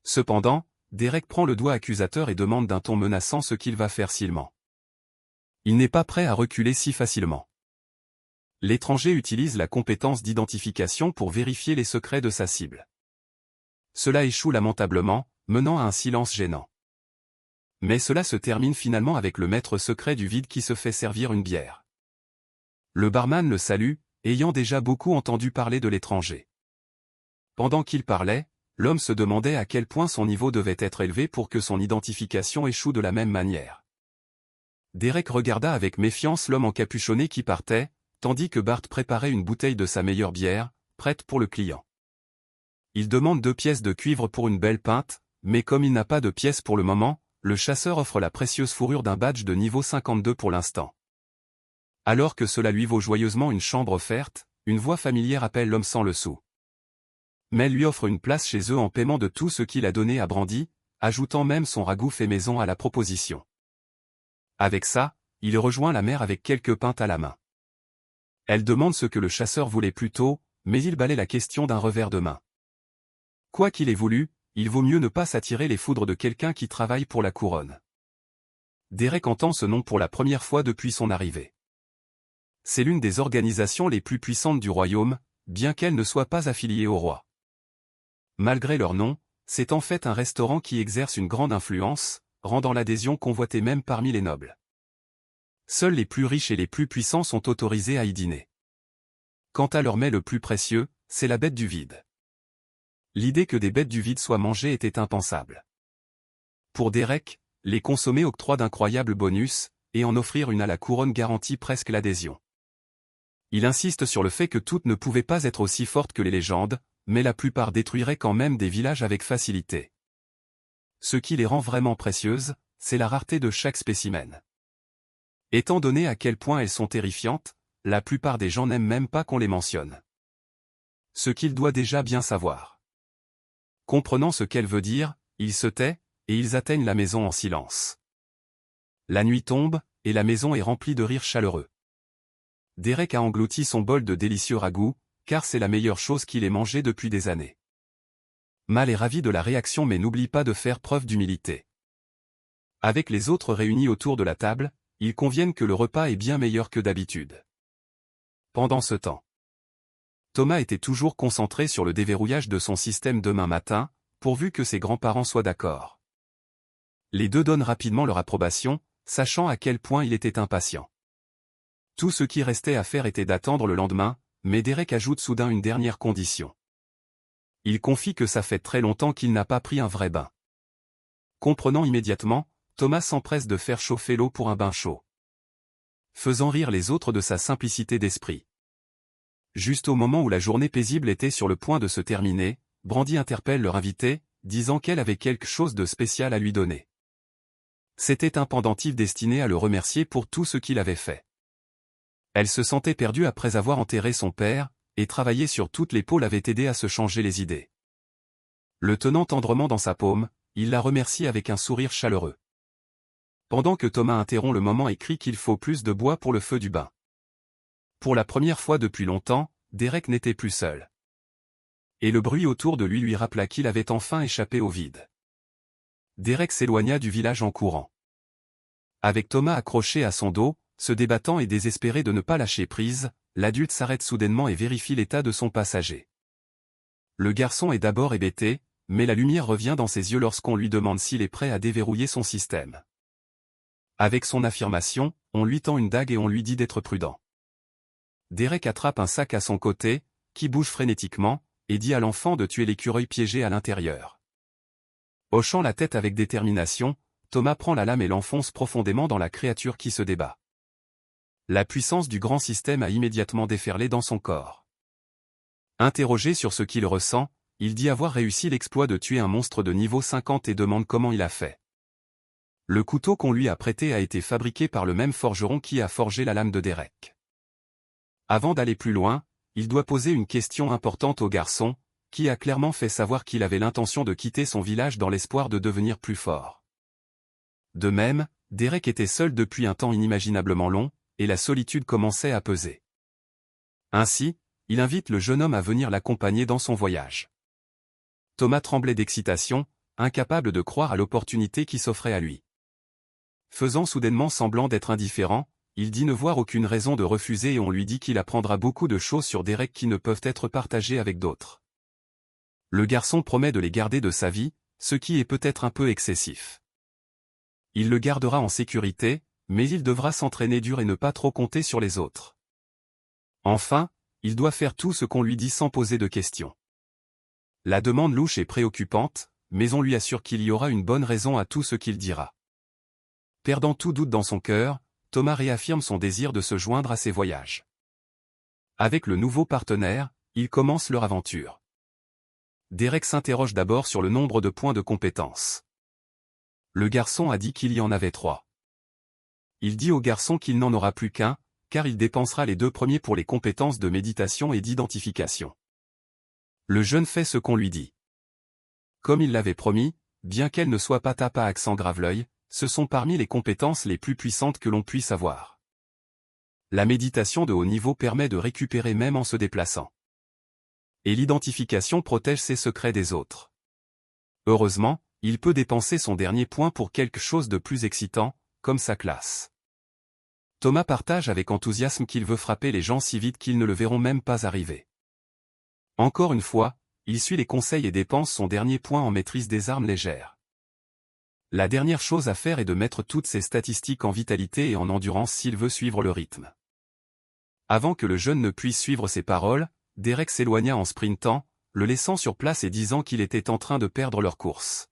Cependant, Derek prend le doigt accusateur et demande d'un ton menaçant ce qu'il va faire s'il ment. Il n'est pas prêt à reculer si facilement. L'étranger utilise la compétence d'identification pour vérifier les secrets de sa cible. Cela échoue lamentablement, menant à un silence gênant. Mais cela se termine finalement avec le maître secret du vide qui se fait servir une bière. Le barman le salue, ayant déjà beaucoup entendu parler de l'étranger. Pendant qu'il parlait, l'homme se demandait à quel point son niveau devait être élevé pour que son identification échoue de la même manière. Derek regarda avec méfiance l'homme encapuchonné qui partait, tandis que Bart préparait une bouteille de sa meilleure bière, prête pour le client. Il demande 2 pièces de cuivre pour une belle pinte, mais comme il n'a pas de pièces pour le moment, le chasseur offre la précieuse fourrure d'un badge de niveau 52 pour l'instant. Alors que cela lui vaut joyeusement une chambre offerte, une voix familière appelle l'homme sans le sou. Mel lui offre une place chez eux en paiement de tout ce qu'il a donné à Brandy, ajoutant même son ragoût fait maison à la proposition. Avec ça, il rejoint la mère avec quelques pintes à la main. Elle demande ce que le chasseur voulait plus tôt, mais il balaie la question d'un revers de main. Quoi qu'il ait voulu, il vaut mieux ne pas s'attirer les foudres de quelqu'un qui travaille pour la couronne. Derek entend ce nom pour la première fois depuis son arrivée. C'est l'une des organisations les plus puissantes du royaume, bien qu'elle ne soit pas affiliée au roi. Malgré leur nom, c'est en fait un restaurant qui exerce une grande influence, rendant l'adhésion convoitée même parmi les nobles. Seuls les plus riches et les plus puissants sont autorisés à y dîner. Quant à leur mets le plus précieux, c'est la bête du vide. L'idée que des bêtes du vide soient mangées était impensable. Pour Derek, les consommer octroie d'incroyables bonus, et en offrir une à la couronne garantit presque l'adhésion. Il insiste sur le fait que toutes ne pouvaient pas être aussi fortes que les légendes, mais la plupart détruiraient quand même des villages avec facilité. Ce qui les rend vraiment précieuses, c'est la rareté de chaque spécimen. Étant donné à quel point elles sont terrifiantes, la plupart des gens n'aiment même pas qu'on les mentionne. Ce qu'il doit déjà bien savoir. Comprenant ce qu'elle veut dire, il se tait, et ils atteignent la maison en silence. La nuit tombe, et la maison est remplie de rires chaleureux. Derek a englouti son bol de délicieux ragoût, car c'est la meilleure chose qu'il ait mangée depuis des années. Mal est ravi de la réaction mais n'oublie pas de faire preuve d'humilité. Avec les autres réunis autour de la table, ils conviennent que le repas est bien meilleur que d'habitude. Pendant ce temps, Thomas était toujours concentré sur le déverrouillage de son système demain matin, pourvu que ses grands-parents soient d'accord. Les deux donnent rapidement leur approbation, sachant à quel point il était impatient. Tout ce qui restait à faire était d'attendre le lendemain, mais Derek ajoute soudain une dernière condition. Il confie que ça fait très longtemps qu'il n'a pas pris un vrai bain. Comprenant immédiatement, Thomas s'empresse de faire chauffer l'eau pour un bain chaud, faisant rire les autres de sa simplicité d'esprit. Juste au moment où la journée paisible était sur le point de se terminer, Brandy interpelle leur invité, disant qu'elle avait quelque chose de spécial à lui donner. C'était un pendentif destiné à le remercier pour tout ce qu'il avait fait. Elle se sentait perdue après avoir enterré son père, et travailler sur toute l'épaule avait aidé à se changer les idées. Le tenant tendrement dans sa paume, il la remercie avec un sourire chaleureux. Pendant que Thomas interrompt le moment et crie qu'il faut plus de bois pour le feu du bain. Pour la première fois depuis longtemps, Derek n'était plus seul. Et le bruit autour de lui rappela qu'il avait enfin échappé au vide. Derek s'éloigna du village en courant. Avec Thomas accroché à son dos, se débattant et désespéré de ne pas lâcher prise, l'adulte s'arrête soudainement et vérifie l'état de son passager. Le garçon est d'abord hébété, mais la lumière revient dans ses yeux lorsqu'on lui demande s'il est prêt à déverrouiller son système. Avec son affirmation, on lui tend une dague et on lui dit d'être prudent. Derek attrape un sac à son côté, qui bouge frénétiquement, et dit à l'enfant de tuer l'écureuil piégé à l'intérieur. Hochant la tête avec détermination, Thomas prend la lame et l'enfonce profondément dans la créature qui se débat. La puissance du grand système a immédiatement déferlé dans son corps. Interrogé sur ce qu'il ressent, il dit avoir réussi l'exploit de tuer un monstre de niveau 50 et demande comment il a fait. Le couteau qu'on lui a prêté a été fabriqué par le même forgeron qui a forgé la lame de Derek. Avant d'aller plus loin, il doit poser une question importante au garçon, qui a clairement fait savoir qu'il avait l'intention de quitter son village dans l'espoir de devenir plus fort. De même, Derek était seul depuis un temps inimaginablement long, et la solitude commençait à peser. Ainsi, il invite le jeune homme à venir l'accompagner dans son voyage. Thomas tremblait d'excitation, incapable de croire à l'opportunité qui s'offrait à lui. Faisant soudainement semblant d'être indifférent, il dit ne voir aucune raison de refuser et on lui dit qu'il apprendra beaucoup de choses sur Derek qui ne peuvent être partagées avec d'autres. Le garçon promet de les garder de sa vie, ce qui est peut-être un peu excessif. Il le gardera en sécurité, mais il devra s'entraîner dur et ne pas trop compter sur les autres. Enfin, il doit faire tout ce qu'on lui dit sans poser de questions. La demande louche est préoccupante, mais on lui assure qu'il y aura une bonne raison à tout ce qu'il dira. Perdant tout doute dans son cœur, Thomas réaffirme son désir de se joindre à ses voyages. Avec le nouveau partenaire, ils commencent leur aventure. Derek s'interroge d'abord sur le nombre de points de compétence. Le garçon a dit qu'il y en avait 3. Il dit au garçon qu'il n'en aura plus qu'un, car il dépensera les 2 premiers pour les compétences de méditation et d'identification. Le jeune fait ce qu'on lui dit. Comme il l'avait promis, bien qu'elle ne soit pas tape à accent grave-l'œil, ce sont parmi les compétences les plus puissantes que l'on puisse avoir. La méditation de haut niveau permet de récupérer même en se déplaçant. Et l'identification protège ses secrets des autres. Heureusement, il peut dépenser son dernier point pour quelque chose de plus excitant, comme sa classe. Thomas partage avec enthousiasme qu'il veut frapper les gens si vite qu'ils ne le verront même pas arriver. Encore une fois, il suit les conseils et dépense son dernier point en maîtrise des armes légères. La dernière chose à faire est de mettre toutes ses statistiques en vitalité et en endurance s'il veut suivre le rythme. Avant que le jeune ne puisse suivre ses paroles, Derek s'éloigna en sprintant, le laissant sur place et disant qu'il était en train de perdre leur course.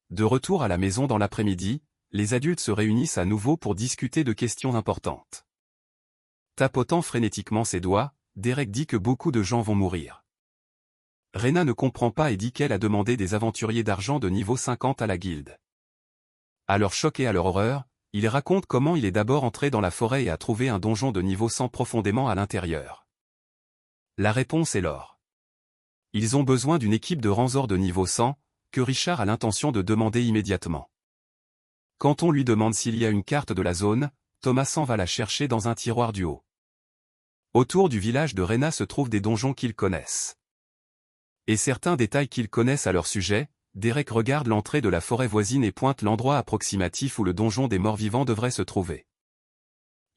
De retour à la maison dans l'après-midi, les adultes se réunissent à nouveau pour discuter de questions importantes. Tapotant frénétiquement ses doigts, Derek dit que beaucoup de gens vont mourir. Rena ne comprend pas et dit qu'elle a demandé des aventuriers d'argent de niveau 50 à la guilde. À leur choc et à leur horreur, il raconte comment il est d'abord entré dans la forêt et a trouvé un donjon de niveau 100 profondément à l'intérieur. La réponse est l'or. Ils ont besoin d'une équipe de ranzors de niveau 100, que Richard a l'intention de demander immédiatement. Quand on lui demande s'il y a une carte de la zone, Thomas s'en va la chercher dans un tiroir du haut. Autour du village de Rena se trouvent des donjons qu'ils connaissent. Et certains détails qu'ils connaissent à leur sujet, Derek regarde l'entrée de la forêt voisine et pointe l'endroit approximatif où le donjon des morts-vivants devrait se trouver.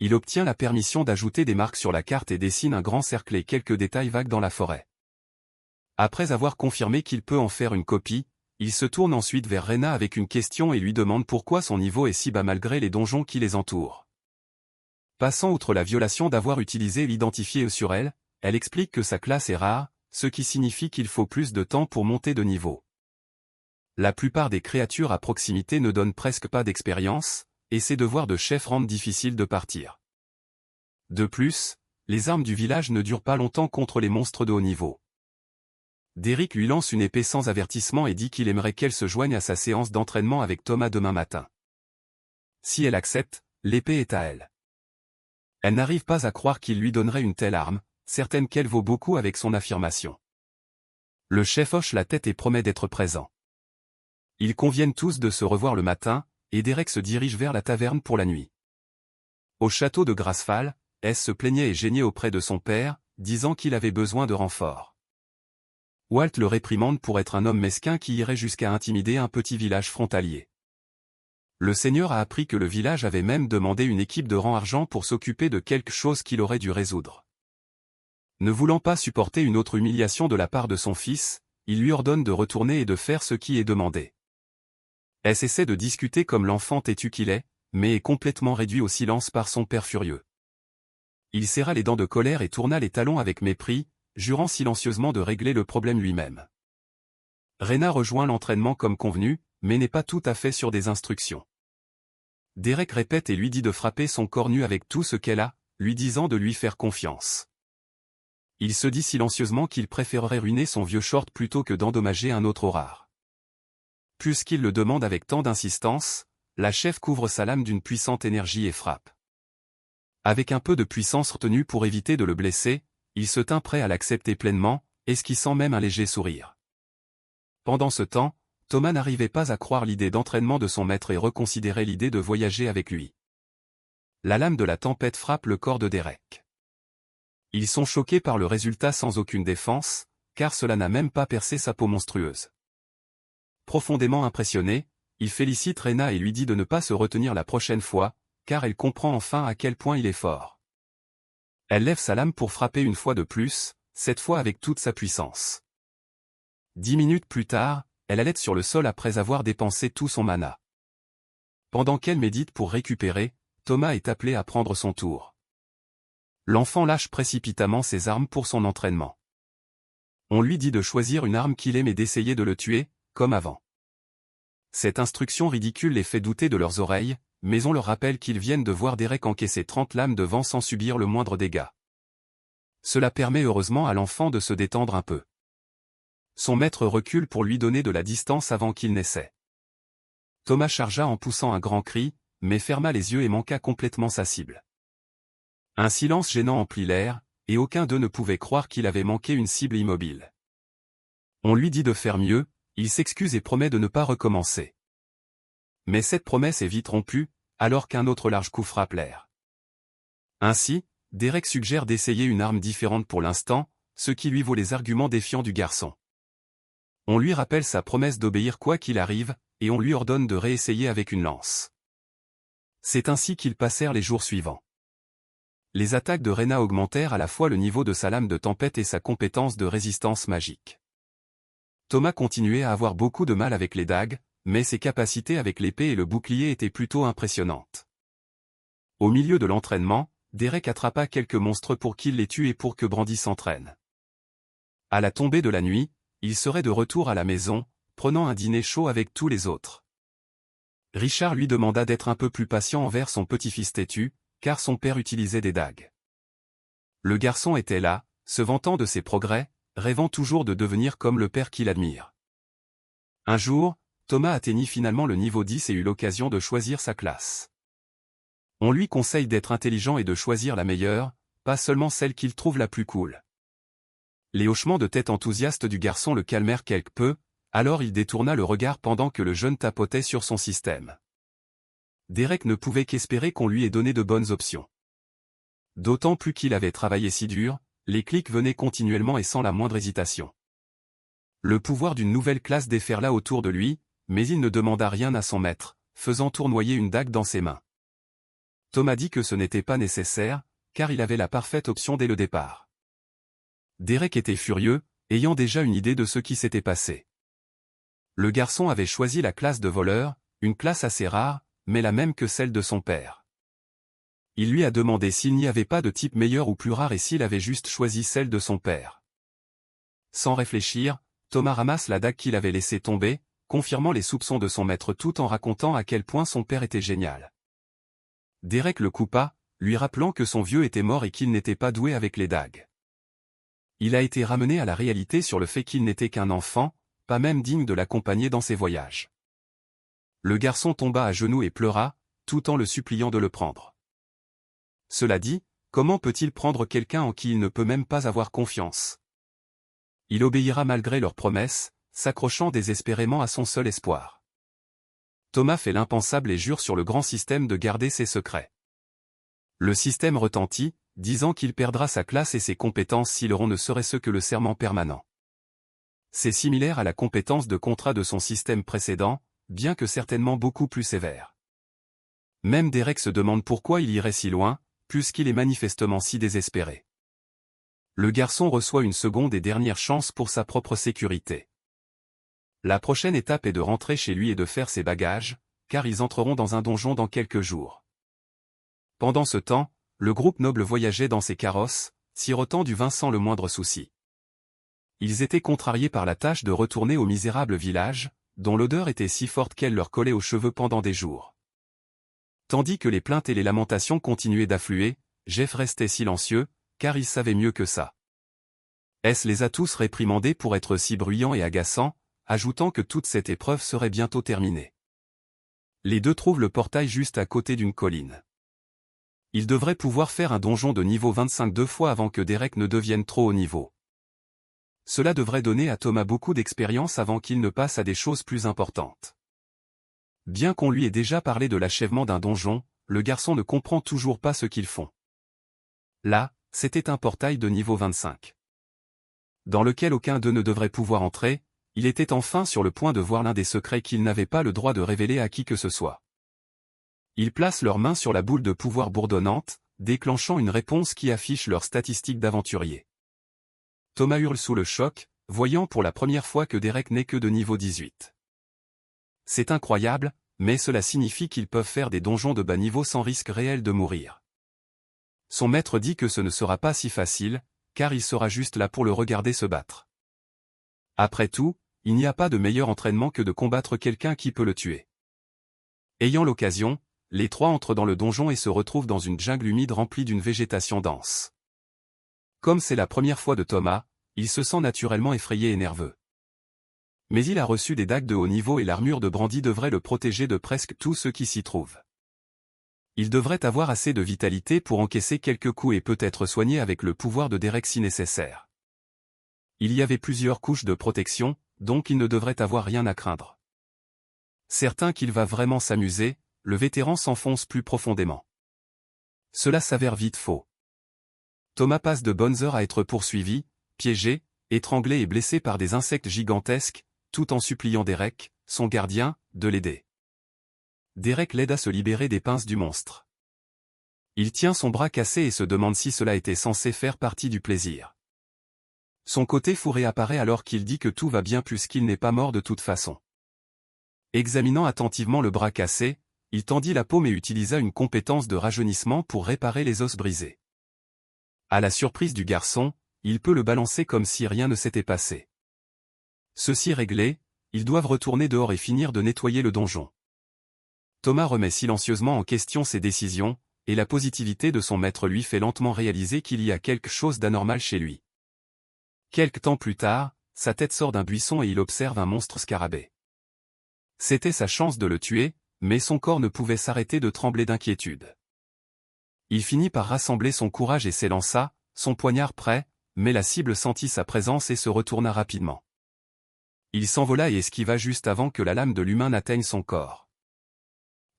Il obtient la permission d'ajouter des marques sur la carte et dessine un grand cercle et quelques détails vagues dans la forêt. Après avoir confirmé qu'il peut en faire une copie, il se tourne ensuite vers Rena avec une question et lui demande pourquoi son niveau est si bas malgré les donjons qui les entourent. Passant outre la violation d'avoir utilisé l'identifié sur elle, elle explique que sa classe est rare, ce qui signifie qu'il faut plus de temps pour monter de niveau. La plupart des créatures à proximité ne donnent presque pas d'expérience, et ses devoirs de chef rendent difficile de partir. De plus, les armes du village ne durent pas longtemps contre les monstres de haut niveau. Derek lui lance une épée sans avertissement et dit qu'il aimerait qu'elle se joigne à sa séance d'entraînement avec Thomas demain matin. Si elle accepte, l'épée est à elle. Elle n'arrive pas à croire qu'il lui donnerait une telle arme, certaine qu'elle vaut beaucoup avec son affirmation. Le chef hoche la tête et promet d'être présent. Ils conviennent tous de se revoir le matin, et Derek se dirige vers la taverne pour la nuit. Au château de Grassfall, S se plaignait et geignait auprès de son père, disant qu'il avait besoin de renforts. Walt le réprimande pour être un homme mesquin qui irait jusqu'à intimider un petit village frontalier. Le seigneur a appris que le village avait même demandé une équipe de rang argent pour s'occuper de quelque chose qu'il aurait dû résoudre. Ne voulant pas supporter une autre humiliation de la part de son fils, il lui ordonne de retourner et de faire ce qui est demandé. S essaie de discuter comme l'enfant têtu qu'il est, mais est complètement réduit au silence par son père furieux. Il serra les dents de colère et tourna les talons avec mépris, jurant silencieusement de régler le problème lui-même. Rena rejoint l'entraînement comme convenu, mais n'est pas tout à fait sur des instructions. Derek répète et lui dit de frapper son corps nu avec tout ce qu'elle a, lui disant de lui faire confiance. Il se dit silencieusement qu'il préférerait ruiner son vieux short plutôt que d'endommager un autre rare. Puisqu'il le demande avec tant d'insistance, la chef couvre sa lame d'une puissante énergie et frappe. Avec un peu de puissance retenue pour éviter de le blesser, il se tint prêt à l'accepter pleinement, esquissant même un léger sourire. Pendant ce temps, Thomas n'arrivait pas à croire l'idée d'entraînement de son maître et reconsidérait l'idée de voyager avec lui. La lame de la tempête frappe le corps de Derek. Ils sont choqués par le résultat sans aucune défense, car cela n'a même pas percé sa peau monstrueuse. Profondément impressionné, il félicite Rena et lui dit de ne pas se retenir la prochaine fois, car elle comprend enfin à quel point il est fort. Elle lève sa lame pour frapper une fois de plus, cette fois avec toute sa puissance. 10 minutes plus tard, elle allait sur le sol après avoir dépensé tout son mana. Pendant qu'elle médite pour récupérer, Thomas est appelé à prendre son tour. L'enfant lâche précipitamment ses armes pour son entraînement. On lui dit de choisir une arme qu'il aime et d'essayer de le tuer, comme avant. Cette instruction ridicule les fait douter de leurs oreilles, mais on leur rappelle qu'ils viennent de voir Derek encaisser 30 lames de vent sans subir le moindre dégât. Cela permet heureusement à l'enfant de se détendre un peu. Son maître recule pour lui donner de la distance avant qu'il n'essaie. Thomas chargea en poussant un grand cri, mais ferma les yeux et manqua complètement sa cible. Un silence gênant emplit l'air, et aucun d'eux ne pouvait croire qu'il avait manqué une cible immobile. On lui dit de faire mieux, il s'excuse et promet de ne pas recommencer. Mais cette promesse est vite rompue, alors qu'un autre large coup frappe l'air. Ainsi, Derek suggère d'essayer une arme différente pour l'instant, ce qui lui vaut les arguments défiants du garçon. On lui rappelle sa promesse d'obéir quoi qu'il arrive, et on lui ordonne de réessayer avec une lance. C'est ainsi qu'ils passèrent les jours suivants. Les attaques de Rena augmentèrent à la fois le niveau de sa lame de tempête et sa compétence de résistance magique. Thomas continuait à avoir beaucoup de mal avec les dagues, mais ses capacités avec l'épée et le bouclier étaient plutôt impressionnantes. Au milieu de l'entraînement, Derek attrapa quelques monstres pour qu'il les tue et pour que Brandy s'entraîne. À la tombée de la nuit, il serait de retour à la maison, prenant un dîner chaud avec tous les autres. Richard lui demanda d'être un peu plus patient envers son petit-fils têtu, car son père utilisait des dagues. Le garçon était là, se vantant de ses progrès, rêvant toujours de devenir comme le père qu'il admire. Un jour, Thomas atteignit finalement le niveau 10 et eut l'occasion de choisir sa classe. On lui conseille d'être intelligent et de choisir la meilleure, pas seulement celle qu'il trouve la plus cool. Les hochements de tête enthousiastes du garçon le calmèrent quelque peu, alors il détourna le regard pendant que le jeune tapotait sur son système. Derek ne pouvait qu'espérer qu'on lui ait donné de bonnes options. D'autant plus qu'il avait travaillé si dur, les clics venaient continuellement et sans la moindre hésitation. Le pouvoir d'une nouvelle classe déferla autour de lui, mais il ne demanda rien à son maître, faisant tournoyer une dague dans ses mains. Thomas dit que ce n'était pas nécessaire, car il avait la parfaite option dès le départ. Derek était furieux, ayant déjà une idée de ce qui s'était passé. Le garçon avait choisi la classe de voleur, une classe assez rare, mais la même que celle de son père. Il lui a demandé s'il n'y avait pas de type meilleur ou plus rare et s'il avait juste choisi celle de son père. Sans réfléchir, Thomas ramasse la dague qu'il avait laissée tomber, confirmant les soupçons de son maître tout en racontant à quel point son père était génial. Derek le coupa, lui rappelant que son vieux était mort et qu'il n'était pas doué avec les dagues. Il a été ramené à la réalité sur le fait qu'il n'était qu'un enfant, pas même digne de l'accompagner dans ses voyages. Le garçon tomba à genoux et pleura, tout en le suppliant de le prendre. Cela dit, comment peut-il prendre quelqu'un en qui il ne peut même pas avoir confiance? Il obéira malgré leurs promesses, s'accrochant désespérément à son seul espoir. Thomas fait l'impensable et jure sur le grand système de garder ses secrets. Le système retentit, disant qu'il perdra sa classe et ses compétences si le rond ne serait ce que le serment permanent. C'est similaire à la compétence de contrat de son système précédent, bien que certainement beaucoup plus sévère. Même Derek se demande pourquoi il irait si loin, puisqu'il est manifestement si désespéré. Le garçon reçoit une seconde et dernière chance pour sa propre sécurité. La prochaine étape est de rentrer chez lui et de faire ses bagages, car ils entreront dans un donjon dans quelques jours. Pendant ce temps, le groupe noble voyageait dans ses carrosses, sirotant du vin sans le moindre souci. Ils étaient contrariés par la tâche de retourner au misérable village, dont l'odeur était si forte qu'elle leur collait aux cheveux pendant des jours. Tandis que les plaintes et les lamentations continuaient d'affluer, Jeff restait silencieux, car il savait mieux que ça. S les a tous réprimandés pour être si bruyants et agaçants, ajoutant que toute cette épreuve serait bientôt terminée. Les deux trouvent le portail juste à côté d'une colline. Ils devraient pouvoir faire un donjon de niveau 25 deux fois avant que Derek ne devienne trop haut niveau. Cela devrait donner à Thomas beaucoup d'expérience avant qu'il ne passe à des choses plus importantes. Bien qu'on lui ait déjà parlé de l'achèvement d'un donjon, le garçon ne comprend toujours pas ce qu'ils font. Là, c'était un portail de niveau 25. Dans lequel aucun d'eux ne devrait pouvoir entrer, il était enfin sur le point de voir l'un des secrets qu'ils n'avaient pas le droit de révéler à qui que ce soit. Ils placent leurs mains sur la boule de pouvoir bourdonnante, déclenchant une réponse qui affiche leurs statistiques d'aventurier. Thomas hurle sous le choc, voyant pour la première fois que Derek n'est que de niveau 18. C'est incroyable, mais cela signifie qu'ils peuvent faire des donjons de bas niveau sans risque réel de mourir. Son maître dit que ce ne sera pas si facile, car il sera juste là pour le regarder se battre. Après tout, il n'y a pas de meilleur entraînement que de combattre quelqu'un qui peut le tuer. Ayant l'occasion, les trois entrent dans le donjon et se retrouvent dans une jungle humide remplie d'une végétation dense. Comme c'est la première fois de Thomas, il se sent naturellement effrayé et nerveux. Mais il a reçu des dagues de haut niveau et l'armure de Brandy devrait le protéger de presque tout ce qui s'y trouve. Il devrait avoir assez de vitalité pour encaisser quelques coups et peut-être soigner avec le pouvoir de Derek si nécessaire. Il y avait plusieurs couches de protection, donc il ne devrait avoir rien à craindre. Certain qu'il va vraiment s'amuser, le vétéran s'enfonce plus profondément. Cela s'avère vite faux. Thomas passe de bonnes heures à être poursuivi, piégé, étranglé et blessé par des insectes gigantesques, tout en suppliant Derek, son gardien, de l'aider. Derek l'aide à se libérer des pinces du monstre. Il tient son bras cassé et se demande si cela était censé faire partie du plaisir. Son côté fou réapparaît alors qu'il dit que tout va bien puisqu'il n'est pas mort de toute façon. Examinant attentivement le bras cassé, il tendit la paume et utilisa une compétence de rajeunissement pour réparer les os brisés. À la surprise du garçon, il peut le balancer comme si rien ne s'était passé. Ceci réglé, ils doivent retourner dehors et finir de nettoyer le donjon. Thomas remet silencieusement en question ses décisions, et la positivité de son maître lui fait lentement réaliser qu'il y a quelque chose d'anormal chez lui. Quelque temps plus tard, sa tête sort d'un buisson et il observe un monstre scarabée. C'était sa chance de le tuer, mais son corps ne pouvait s'arrêter de trembler d'inquiétude. Il finit par rassembler son courage et s'élança, son poignard prêt, mais la cible sentit sa présence et se retourna rapidement. Il s'envola et esquiva juste avant que la lame de l'humain n'atteigne son corps.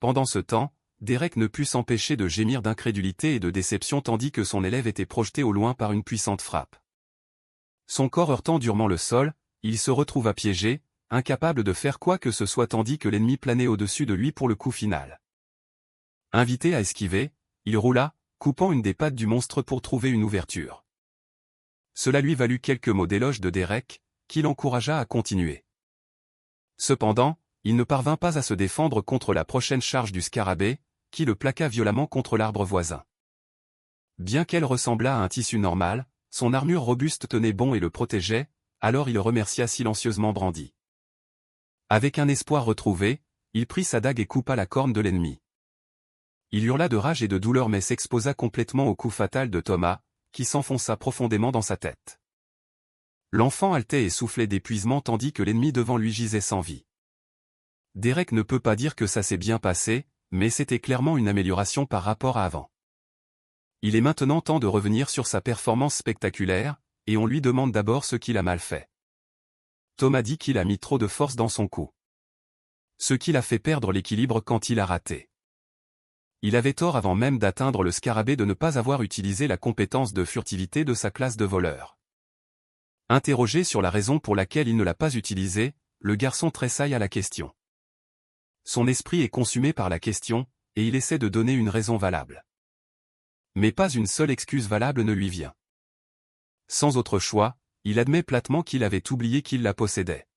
Pendant ce temps, Derek ne put s'empêcher de gémir d'incrédulité et de déception tandis que son élève était projeté au loin par une puissante frappe. Son corps heurtant durement le sol, il se retrouva piégé, incapable de faire quoi que ce soit tandis que l'ennemi planait au-dessus de lui pour le coup final. Invité à esquiver, il roula, coupant une des pattes du monstre pour trouver une ouverture. Cela lui valut quelques mots d'éloge de Derek, qui l'encouragea à continuer. Cependant, il ne parvint pas à se défendre contre la prochaine charge du scarabée, qui le plaqua violemment contre l'arbre voisin. Bien qu'elle ressemblât à un tissu normal, son armure robuste tenait bon et le protégeait, alors il remercia silencieusement Brandy. Avec un espoir retrouvé, il prit sa dague et coupa la corne de l'ennemi. Il hurla de rage et de douleur mais s'exposa complètement au coup fatal de Thomas, qui s'enfonça profondément dans sa tête. L'enfant haletait et soufflait d'épuisement tandis que l'ennemi devant lui gisait sans vie. Derek ne peut pas dire que ça s'est bien passé, mais c'était clairement une amélioration par rapport à avant. Il est maintenant temps de revenir sur sa performance spectaculaire, et on lui demande d'abord ce qu'il a mal fait. Thomas dit qu'il a mis trop de force dans son coup. Ce qui l'a fait perdre l'équilibre quand il a raté. Il avait tort avant même d'atteindre le scarabée de ne pas avoir utilisé la compétence de furtivité de sa classe de voleur. Interrogé sur la raison pour laquelle il ne l'a pas utilisé, le garçon tressaille à la question. Son esprit est consumé par la question, et il essaie de donner une raison valable. Mais pas une seule excuse valable ne lui vient. Sans autre choix, il admet platement qu'il avait oublié qu'il la possédait.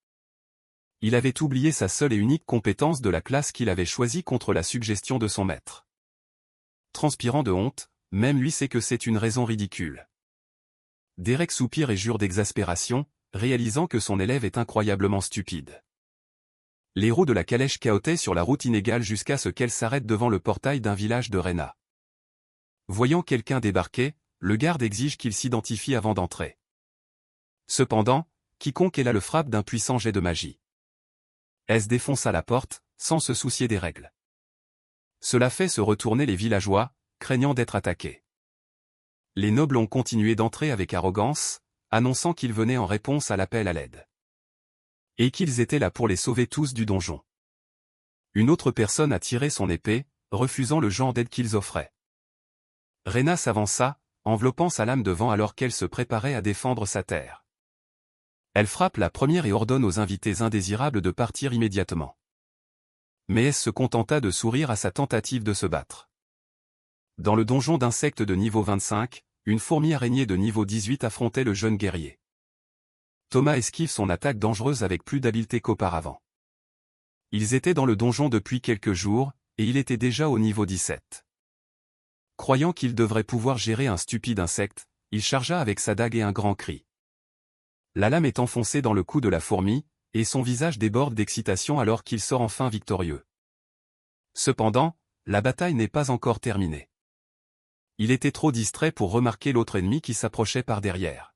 Il avait oublié sa seule et unique compétence de la classe qu'il avait choisie contre la suggestion de son maître. Transpirant de honte, même lui sait que c'est une raison ridicule. Derek soupire et jure d'exaspération, réalisant que son élève est incroyablement stupide. Les roues de la calèche cahotaient sur la route inégale jusqu'à ce qu'elle s'arrête devant le portail d'un village de Rena. Voyant quelqu'un débarquer, le garde exige qu'il s'identifie avant d'entrer. Cependant, quiconque est là le frappe d'un puissant jet de magie. S défonça la porte, sans se soucier des règles. Cela fait se retourner les villageois, craignant d'être attaqués. Les nobles ont continué d'entrer avec arrogance, annonçant qu'ils venaient en réponse à l'appel à l'aide. Et qu'ils étaient là pour les sauver tous du donjon. Une autre personne a tiré son épée, refusant le genre d'aide qu'ils offraient. Rena s'avança, enveloppant sa lame de vent alors qu'elle se préparait à défendre sa terre. Elle frappe la première et ordonne aux invités indésirables de partir immédiatement. Mais S se contenta de sourire à sa tentative de se battre. Dans le donjon d'insectes de niveau 25, une fourmi araignée de niveau 18 affrontait le jeune guerrier. Thomas esquive son attaque dangereuse avec plus d'habileté qu'auparavant. Ils étaient dans le donjon depuis quelques jours, et il était déjà au niveau 17. Croyant qu'il devrait pouvoir gérer un stupide insecte, il chargea avec sa dague et un grand cri. La lame est enfoncée dans le cou de la fourmi, et son visage déborde d'excitation alors qu'il sort enfin victorieux. Cependant, la bataille n'est pas encore terminée. Il était trop distrait pour remarquer l'autre ennemi qui s'approchait par derrière.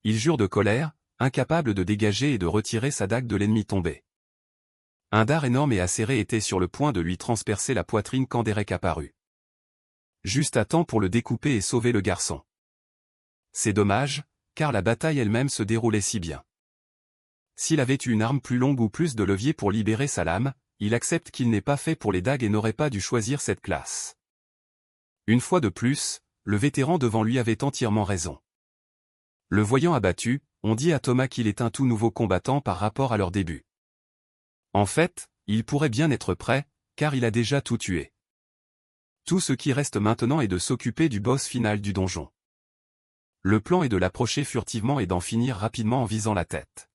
Il jure de colère, incapable de dégager et de retirer sa dague de l'ennemi tombé. Un dard énorme et acéré était sur le point de lui transpercer la poitrine quand Derek apparut. Juste à temps pour le découper et sauver le garçon. C'est dommage, car la bataille elle-même se déroulait si bien. S'il avait eu une arme plus longue ou plus de levier pour libérer sa lame, il accepte qu'il n'est pas fait pour les dagues et n'aurait pas dû choisir cette classe. Une fois de plus, le vétéran devant lui avait entièrement raison. Le voyant abattu, on dit à Thomas qu'il est un tout nouveau combattant par rapport à leur début. En fait, il pourrait bien être prêt, car il a déjà tout tué. Tout ce qui reste maintenant est de s'occuper du boss final du donjon. Le plan est de l'approcher furtivement et d'en finir rapidement en visant la tête.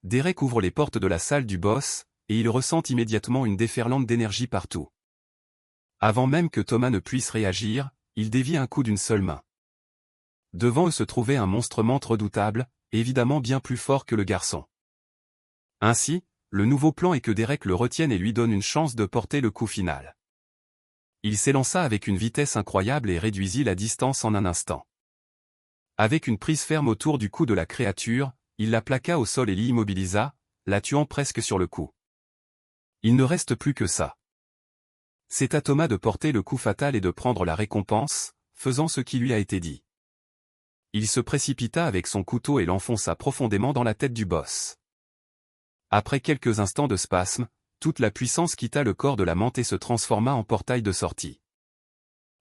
Derek ouvre les portes de la salle du boss, et il ressent immédiatement une déferlante d'énergie partout. Avant même que Thomas ne puisse réagir, il dévie un coup d'une seule main. Devant eux se trouvait un monstre-mante redoutable, évidemment bien plus fort que le garçon. Ainsi, le nouveau plan est que Derek le retienne et lui donne une chance de porter le coup final. Il s'élança avec une vitesse incroyable et réduisit la distance en un instant. Avec une prise ferme autour du cou de la créature, il la plaqua au sol et l'immobilisa, la tuant presque sur le coup. Il ne reste plus que ça. C'est à Thomas de porter le coup fatal et de prendre la récompense, faisant ce qui lui a été dit. Il se précipita avec son couteau et l'enfonça profondément dans la tête du boss. Après quelques instants de spasme, toute la puissance quitta le corps de la mante et se transforma en portail de sortie.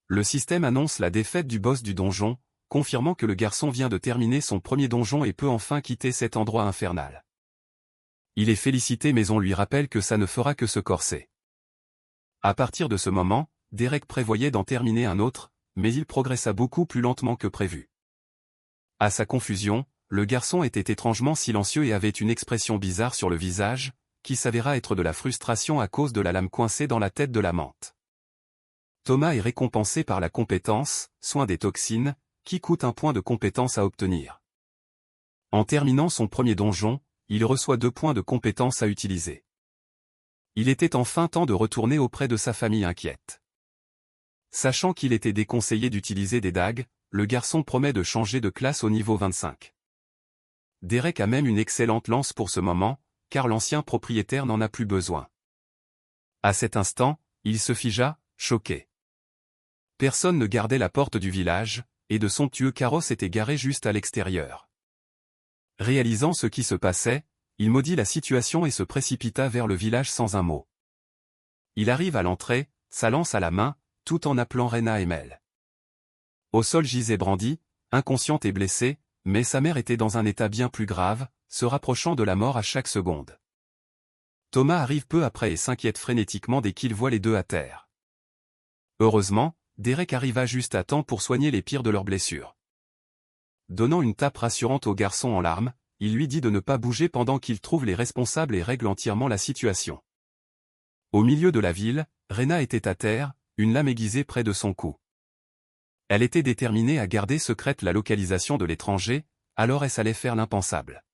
Le système annonce la défaite du boss du donjon, confirmant que le garçon vient de terminer son premier donjon et peut enfin quitter cet endroit infernal. Il est félicité mais on lui rappelle que ça ne fera que se corser. À partir de ce moment, Derek prévoyait d'en terminer un autre, mais il progressa beaucoup plus lentement que prévu. À sa confusion, le garçon était étrangement silencieux et avait une expression bizarre sur le visage, qui s'avéra être de la frustration à cause de la lame coincée dans la tête de la menthe. Thomas est récompensé par la compétence, soin des toxines, qui coûte un point de compétence à obtenir. En terminant son premier donjon, il reçoit 2 points de compétence à utiliser. Il était enfin temps de retourner auprès de sa famille inquiète. Sachant qu'il était déconseillé d'utiliser des dagues, le garçon promet de changer de classe au niveau 25. Derek a même une excellente lance pour ce moment, car l'ancien propriétaire n'en a plus besoin. À cet instant, il se figea, choqué. Personne ne gardait la porte du village, et de somptueux carrosses étaient garés juste à l'extérieur. Réalisant ce qui se passait, il maudit la situation et se précipita vers le village sans un mot. Il arrive à l'entrée, sa lance à la main, tout en appelant Rena et Mel. Au sol gisait Brandy, inconsciente et blessée, mais sa mère était dans un état bien plus grave, se rapprochant de la mort à chaque seconde. Thomas arrive peu après et s'inquiète frénétiquement dès qu'il voit les deux à terre. Heureusement, Derek arriva juste à temps pour soigner les pires de leurs blessures. Donnant une tape rassurante au garçon en larmes, il lui dit de ne pas bouger pendant qu'il trouve les responsables et règle entièrement la situation. Au milieu de la ville, Rena était à terre, une lame aiguisée près de son cou. Elle était déterminée à garder secrète la localisation de l'étranger, alors elle allait faire l'impensable.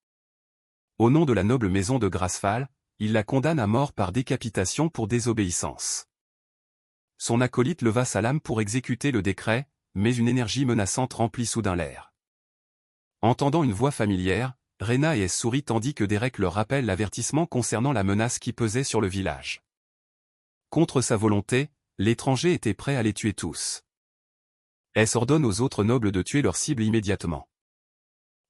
Au nom de la noble maison de Grassfall, il la condamne à mort par décapitation pour désobéissance. Son acolyte leva sa lame pour exécuter le décret, mais une énergie menaçante remplit soudain l'air. Entendant une voix familière, Rena et S sourit tandis que Derek leur rappelle l'avertissement concernant la menace qui pesait sur le village. Contre sa volonté, l'étranger était prêt à les tuer tous. S ordonne aux autres nobles de tuer leur cible immédiatement.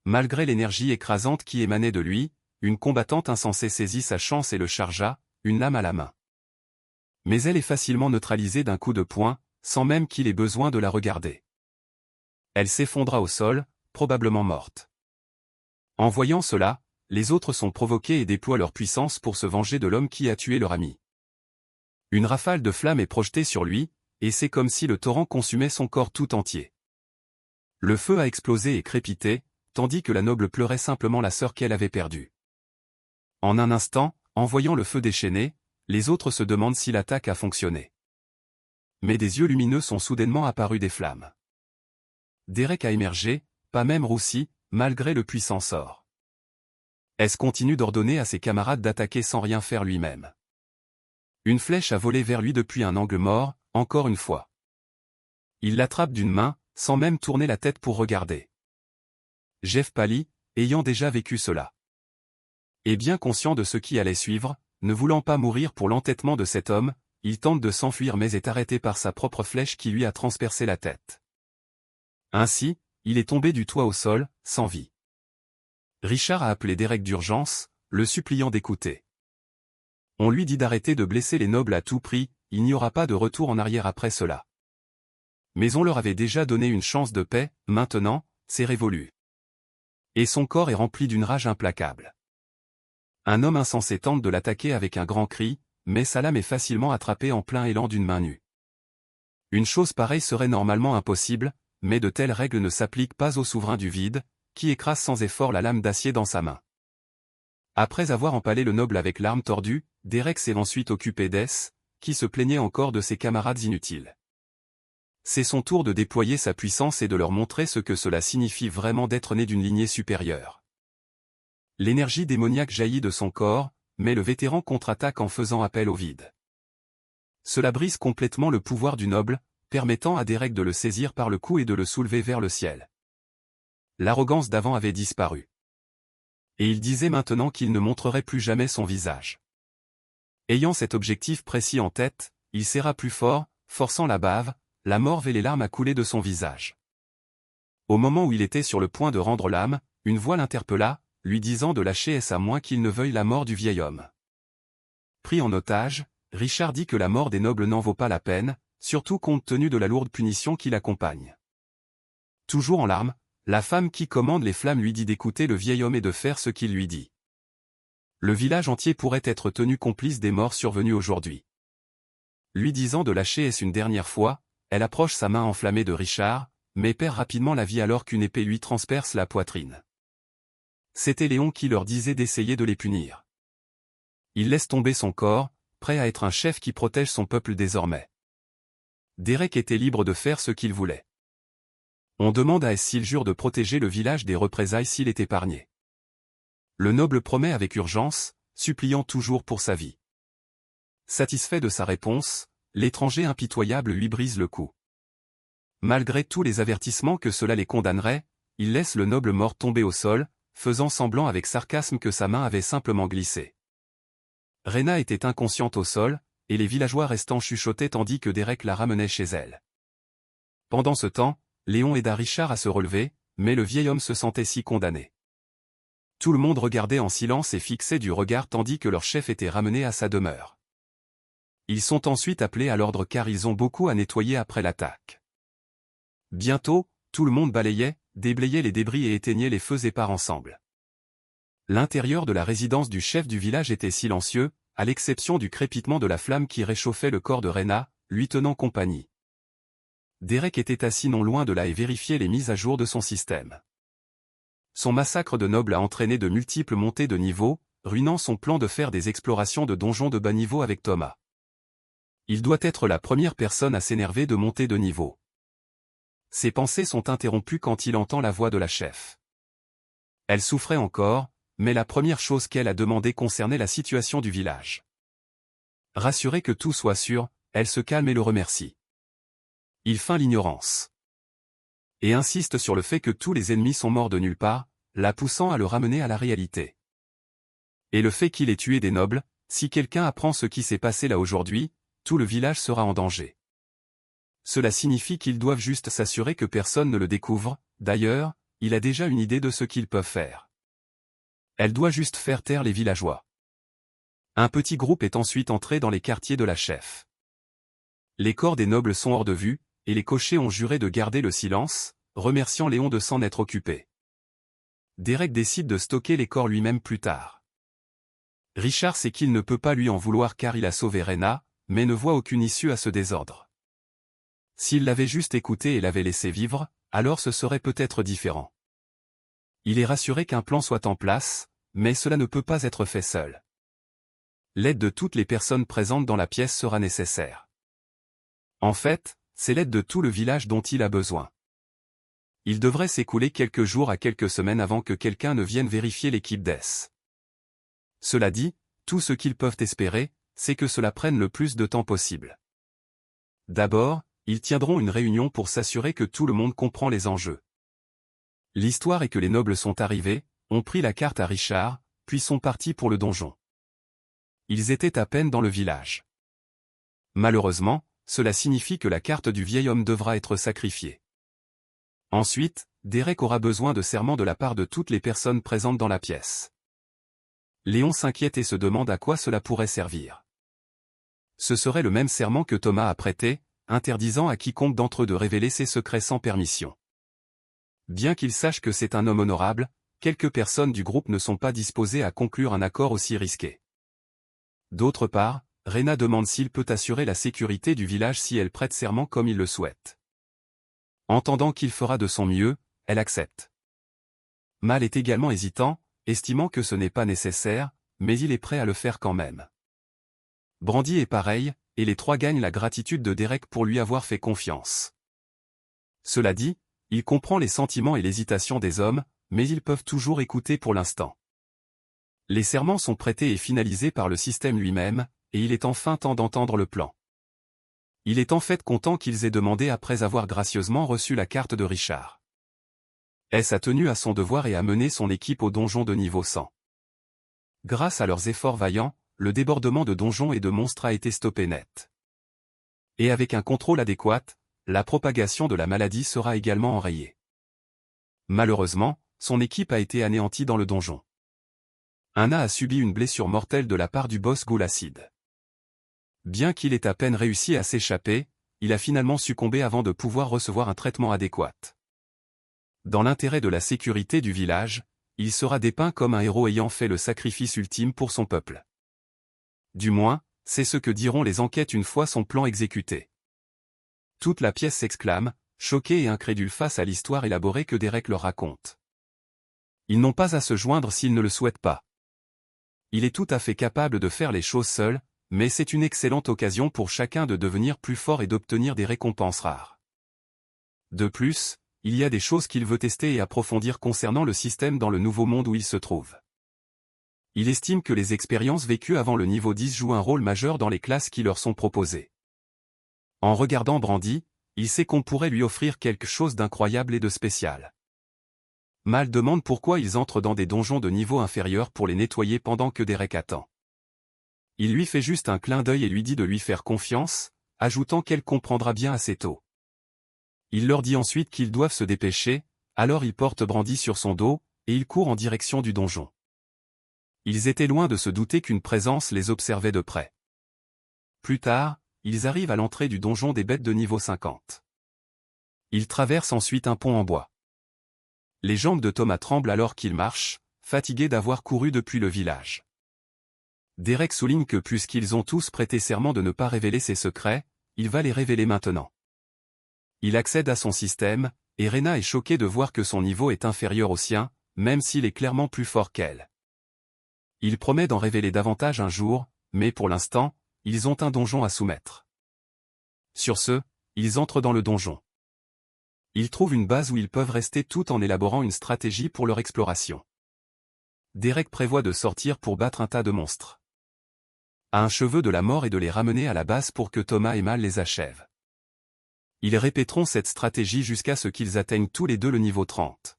Malgré l'énergie écrasante qui émanait de lui, une combattante insensée saisit sa chance et le chargea, une lame à la main. Mais elle est facilement neutralisée d'un coup de poing, sans même qu'il ait besoin de la regarder. Elle s'effondra au sol, probablement morte. En voyant cela, les autres sont provoqués et déploient leur puissance pour se venger de l'homme qui a tué leur ami. Une rafale de flammes est projetée sur lui, et c'est comme si le torrent consumait son corps tout entier. Le feu a explosé et crépité, tandis que la noble pleurait simplement la sœur qu'elle avait perdue. En un instant, en voyant le feu déchaîné, les autres se demandent si l'attaque a fonctionné. Mais des yeux lumineux sont soudainement apparus des flammes. Derek a émergé, pas même roussi, malgré le puissant sort. S continue d'ordonner à ses camarades d'attaquer sans rien faire lui-même. Une flèche a volé vers lui depuis un angle mort, encore une fois. Il l'attrape d'une main, sans même tourner la tête pour regarder. Jeff pâlit, ayant déjà vécu cela. Et bien conscient de ce qui allait suivre, ne voulant pas mourir pour l'entêtement de cet homme, il tente de s'enfuir mais est arrêté par sa propre flèche qui lui a transpercé la tête. Ainsi, il est tombé du toit au sol, sans vie. Richard a appelé Derek d'urgence, le suppliant d'écouter. On lui dit d'arrêter de blesser les nobles à tout prix, il n'y aura pas de retour en arrière après cela. Mais on leur avait déjà donné une chance de paix, maintenant, c'est révolu. Et son corps est rempli d'une rage implacable. Un homme insensé tente de l'attaquer avec un grand cri, mais sa lame est facilement attrapée en plein élan d'une main nue. Une chose pareille serait normalement impossible, mais de telles règles ne s'appliquent pas au souverain du vide, qui écrase sans effort la lame d'acier dans sa main. Après avoir empalé le noble avec l'arme tordue, Derek s'est ensuite occupé d'S, qui se plaignait encore de ses camarades inutiles. C'est son tour de déployer sa puissance et de leur montrer ce que cela signifie vraiment d'être né d'une lignée supérieure. L'énergie démoniaque jaillit de son corps, mais le vétéran contre-attaque en faisant appel au vide. Cela brise complètement le pouvoir du noble, permettant à Derek de le saisir par le cou et de le soulever vers le ciel. L'arrogance d'avant avait disparu. Et il disait maintenant qu'il ne montrerait plus jamais son visage. Ayant cet objectif précis en tête, il serra plus fort, forçant la bave, la morve et les larmes à couler de son visage. Au moment où il était sur le point de rendre l'âme, une voix l'interpella, lui disant de lâcher S à moins qu'il ne veuille la mort du vieil homme. Pris en otage, Richard dit que la mort des nobles n'en vaut pas la peine, surtout compte tenu de la lourde punition qui l'accompagne. Toujours en larmes, la femme qui commande les flammes lui dit d'écouter le vieil homme et de faire ce qu'il lui dit. Le village entier pourrait être tenu complice des morts survenus aujourd'hui. lui disant de lâcher une dernière fois, elle approche sa main enflammée de Richard, mais perd rapidement la vie alors qu'une épée lui transperce la poitrine. C'était Léon qui leur disait d'essayer de les punir. Il laisse tomber son corps, prêt à être un chef qui protège son peuple désormais. Derek était libre de faire ce qu'il voulait. On demande à s'il jure de protéger le village des représailles s'il est épargné. Le noble promet avec urgence, suppliant toujours pour sa vie. Satisfait de sa réponse, l'étranger impitoyable lui brise le cou. Malgré tous les avertissements que cela les condamnerait, il laisse le noble mort tomber au sol, faisant semblant avec sarcasme que sa main avait simplement glissé. Rena était inconsciente au sol, et les villageois restants chuchotaient tandis que Derek la ramenait chez elle. Pendant ce temps, Léon aida Richard à se relever, mais le vieil homme se sentait si condamné. Tout le monde regardait en silence et fixait du regard tandis que leur chef était ramené à sa demeure. Ils sont ensuite appelés à l'ordre car ils ont beaucoup à nettoyer après l'attaque. Bientôt, tout le monde balayait, déblayait les débris et éteignait les feux épars ensemble. L'intérieur de la résidence du chef du village était silencieux, à l'exception du crépitement de la flamme qui réchauffait le corps de Rena, lui tenant compagnie. Derek était assis non loin de là et vérifiait les mises à jour de son système. Son massacre de nobles a entraîné de multiples montées de niveau, ruinant son plan de faire des explorations de donjons de bas niveau avec Thomas. Il doit être la première personne à s'énerver de monter de niveau. Ses pensées sont interrompues quand il entend la voix de la chef. Elle souffrait encore, mais la première chose qu'elle a demandé concernait la situation du village. Rassurée que tout soit sûr, elle se calme et le remercie. Il feint l'ignorance. Et insiste sur le fait que tous les ennemis sont morts de nulle part, la poussant à le ramener à la réalité. Et le fait qu'il ait tué des nobles, si quelqu'un apprend ce qui s'est passé là aujourd'hui, tout le village sera en danger. Cela signifie qu'ils doivent juste s'assurer que personne ne le découvre, d'ailleurs, il a déjà une idée de ce qu'ils peuvent faire. Elle doit juste faire taire les villageois. Un petit groupe est ensuite entré dans les quartiers de la chef. Les corps des nobles sont hors de vue, et les cochers ont juré de garder le silence, remerciant Léon de s'en être occupé. Derek décide de stocker les corps lui-même plus tard. Richard sait qu'il ne peut pas lui en vouloir car il a sauvé Rena, mais ne voit aucune issue à ce désordre. S'il l'avait juste écouté et l'avait laissé vivre, alors ce serait peut-être différent. Il est rassuré qu'un plan soit en place, mais cela ne peut pas être fait seul. L'aide de toutes les personnes présentes dans la pièce sera nécessaire. En fait, c'est l'aide de tout le village dont il a besoin. Il devrait s'écouler quelques jours à quelques semaines avant que quelqu'un ne vienne vérifier l'équipe d'S. Cela dit, tout ce qu'ils peuvent espérer, c'est que cela prenne le plus de temps possible. D'abord, ils tiendront une réunion pour s'assurer que tout le monde comprend les enjeux. L'histoire est que les nobles sont arrivés, ont pris la carte à Richard, puis sont partis pour le donjon. Ils étaient à peine dans le village. Malheureusement, cela signifie que la carte du vieil homme devra être sacrifiée. Ensuite, Derek aura besoin de serments de la part de toutes les personnes présentes dans la pièce. Léon s'inquiète et se demande à quoi cela pourrait servir. Ce serait le même serment que Thomas a prêté, interdisant à quiconque d'entre eux de révéler ses secrets sans permission. Bien qu'il sache que c'est un homme honorable, quelques personnes du groupe ne sont pas disposées à conclure un accord aussi risqué. D'autre part, Rena demande s'il peut assurer la sécurité du village si elle prête serment comme il le souhaite. Entendant qu'il fera de son mieux, elle accepte. Mal est également hésitant, estimant que ce n'est pas nécessaire, mais il est prêt à le faire quand même. Brandy est pareil, et les trois gagnent la gratitude de Derek pour lui avoir fait confiance. Cela dit, il comprend les sentiments et l'hésitation des hommes, mais ils peuvent toujours écouter pour l'instant. Les serments sont prêtés et finalisés par le système lui-même, et il est enfin temps d'entendre le plan. Il est en fait content qu'ils aient demandé après avoir gracieusement reçu la carte de Richard. S a tenu à son devoir et a mené son équipe au donjon de niveau 100. Grâce à leurs efforts vaillants, le débordement de donjons et de monstres a été stoppé net. Et avec un contrôle adéquat, la propagation de la maladie sera également enrayée. Malheureusement, son équipe a été anéantie dans le donjon. Anna a subi une blessure mortelle de la part du boss Goulacide. Bien qu'il ait à peine réussi à s'échapper, il a finalement succombé avant de pouvoir recevoir un traitement adéquat. Dans l'intérêt de la sécurité du village, il sera dépeint comme un héros ayant fait le sacrifice ultime pour son peuple. Du moins, c'est ce que diront les enquêtes une fois son plan exécuté. Toute la pièce s'exclame, choquée et incrédule face à l'histoire élaborée que Derek leur raconte. Ils n'ont pas à se joindre s'ils ne le souhaitent pas. Il est tout à fait capable de faire les choses seul, mais c'est une excellente occasion pour chacun de devenir plus fort et d'obtenir des récompenses rares. De plus, il y a des choses qu'il veut tester et approfondir concernant le système dans le nouveau monde où il se trouve. Il estime que les expériences vécues avant le niveau 10 jouent un rôle majeur dans les classes qui leur sont proposées. En regardant Brandy, il sait qu'on pourrait lui offrir quelque chose d'incroyable et de spécial. Mal demande pourquoi ils entrent dans des donjons de niveau inférieur pour les nettoyer pendant que Derek attend. Il lui fait juste un clin d'œil et lui dit de lui faire confiance, ajoutant qu'elle comprendra bien assez tôt. Il leur dit ensuite qu'ils doivent se dépêcher, alors il porte Brandy sur son dos, et il court en direction du donjon. Ils étaient loin de se douter qu'une présence les observait de près. Plus tard, ils arrivent à l'entrée du donjon des bêtes de niveau 50. Ils traversent ensuite un pont en bois. Les jambes de Thomas tremblent alors qu'il marche, fatigué d'avoir couru depuis le village. Derek souligne que puisqu'ils ont tous prêté serment de ne pas révéler ses secrets, il va les révéler maintenant. Il accède à son système, et Rena est choquée de voir que son niveau est inférieur au sien, même s'il est clairement plus fort qu'elle. Il promet d'en révéler davantage un jour, mais pour l'instant, ils ont un donjon à soumettre. Sur ce, ils entrent dans le donjon. Ils trouvent une base où ils peuvent rester tout en élaborant une stratégie pour leur exploration. Derek prévoit de sortir pour battre un tas de monstres. À un cheveu de la mort et de les ramener à la base pour que Thomas et Mal les achèvent. Ils répéteront cette stratégie jusqu'à ce qu'ils atteignent tous les deux le niveau 30.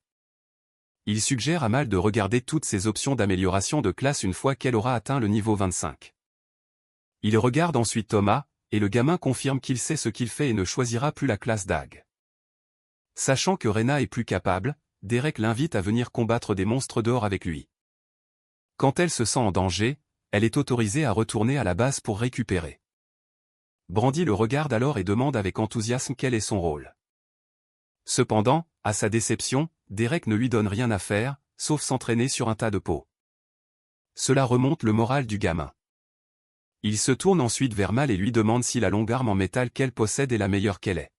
Il suggère à Mal de regarder toutes ses options d'amélioration de classe une fois qu'elle aura atteint le niveau 25. Il regarde ensuite Thomas, et le gamin confirme qu'il sait ce qu'il fait et ne choisira plus la classe Dag. Sachant que Rena est plus capable, Derek l'invite à venir combattre des monstres dehors avec lui. Quand elle se sent en danger, elle est autorisée à retourner à la base pour récupérer. Brandy le regarde alors et demande avec enthousiasme quel est son rôle. Cependant, à sa déception, Derek ne lui donne rien à faire, sauf s'entraîner sur un tas de peaux. Cela remonte le moral du gamin. Il se tourne ensuite vers Mal et lui demande si la longue arme en métal qu'elle possède est la meilleure qu'elle ait.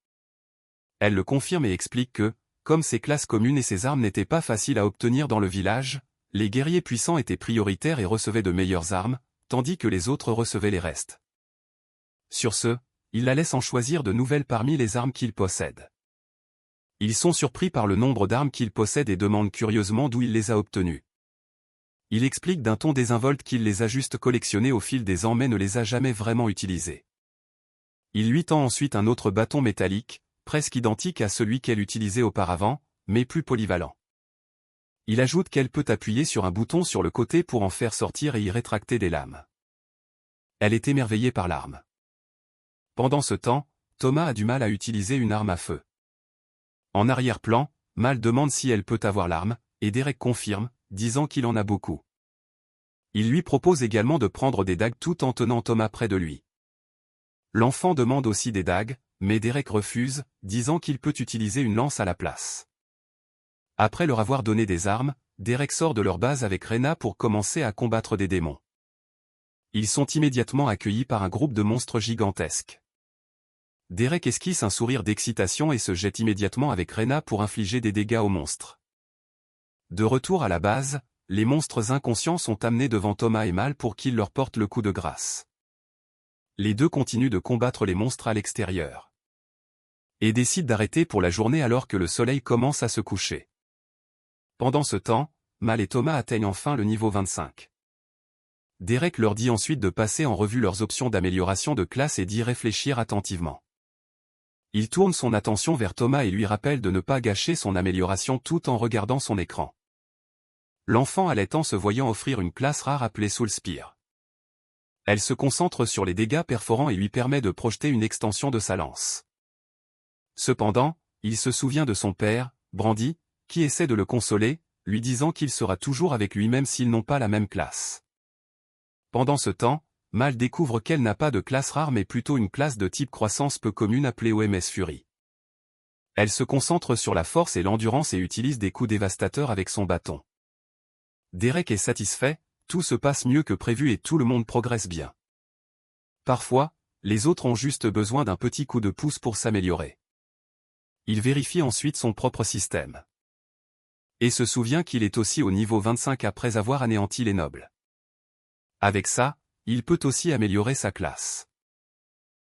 Elle le confirme et explique que, comme ses classes communes et ses armes n'étaient pas faciles à obtenir dans le village, les guerriers puissants étaient prioritaires et recevaient de meilleures armes, tandis que les autres recevaient les restes. Sur ce, il la laisse en choisir de nouvelles parmi les armes qu'il possède. Ils sont surpris par le nombre d'armes qu'il possède et demandent curieusement d'où il les a obtenues. Il explique d'un ton désinvolte qu'il les a juste collectionnées au fil des ans mais ne les a jamais vraiment utilisées. Il lui tend ensuite un autre bâton métallique, presque identique à celui qu'elle utilisait auparavant, mais plus polyvalent. Il ajoute qu'elle peut appuyer sur un bouton sur le côté pour en faire sortir et y rétracter des lames. Elle est émerveillée par l'arme. Pendant ce temps, Thomas a du mal à utiliser une arme à feu. En arrière-plan, Mal demande si elle peut avoir l'arme, et Derek confirme, disant qu'il en a beaucoup. Il lui propose également de prendre des dagues tout en tenant Thomas près de lui. L'enfant demande aussi des dagues, mais Derek refuse, disant qu'il peut utiliser une lance à la place. Après leur avoir donné des armes, Derek sort de leur base avec Rena pour commencer à combattre des démons. Ils sont immédiatement accueillis par un groupe de monstres gigantesques. Derek esquisse un sourire d'excitation et se jette immédiatement avec Rena pour infliger des dégâts aux monstres. De retour à la base, les monstres inconscients sont amenés devant Thomas et Mal pour qu'ils leur portent le coup de grâce. Les deux continuent de combattre les monstres à l'extérieur. Et décident d'arrêter pour la journée alors que le soleil commence à se coucher. Pendant ce temps, Mal et Thomas atteignent enfin le niveau 25. Derek leur dit ensuite de passer en revue leurs options d'amélioration de classe et d'y réfléchir attentivement. Il tourne son attention vers Thomas et lui rappelle de ne pas gâcher son amélioration tout en regardant son écran. L'enfant allaitant se voyant offrir une classe rare appelée Soul Spear. Elle se concentre sur les dégâts perforants et lui permet de projeter une extension de sa lance. Cependant, il se souvient de son père, Brandy, qui essaie de le consoler, lui disant qu'il sera toujours avec lui même s'ils n'ont pas la même classe. Pendant ce temps, Mal découvre qu'elle n'a pas de classe rare mais plutôt une classe de type croissance peu commune appelée OMS Fury. Elle se concentre sur la force et l'endurance et utilise des coups dévastateurs avec son bâton. Derek est satisfait, tout se passe mieux que prévu et tout le monde progresse bien. Parfois, les autres ont juste besoin d'un petit coup de pouce pour s'améliorer. Il vérifie ensuite son propre système. Et se souvient qu'il est aussi au niveau 25 après avoir anéanti les nobles. Avec ça, il peut aussi améliorer sa classe.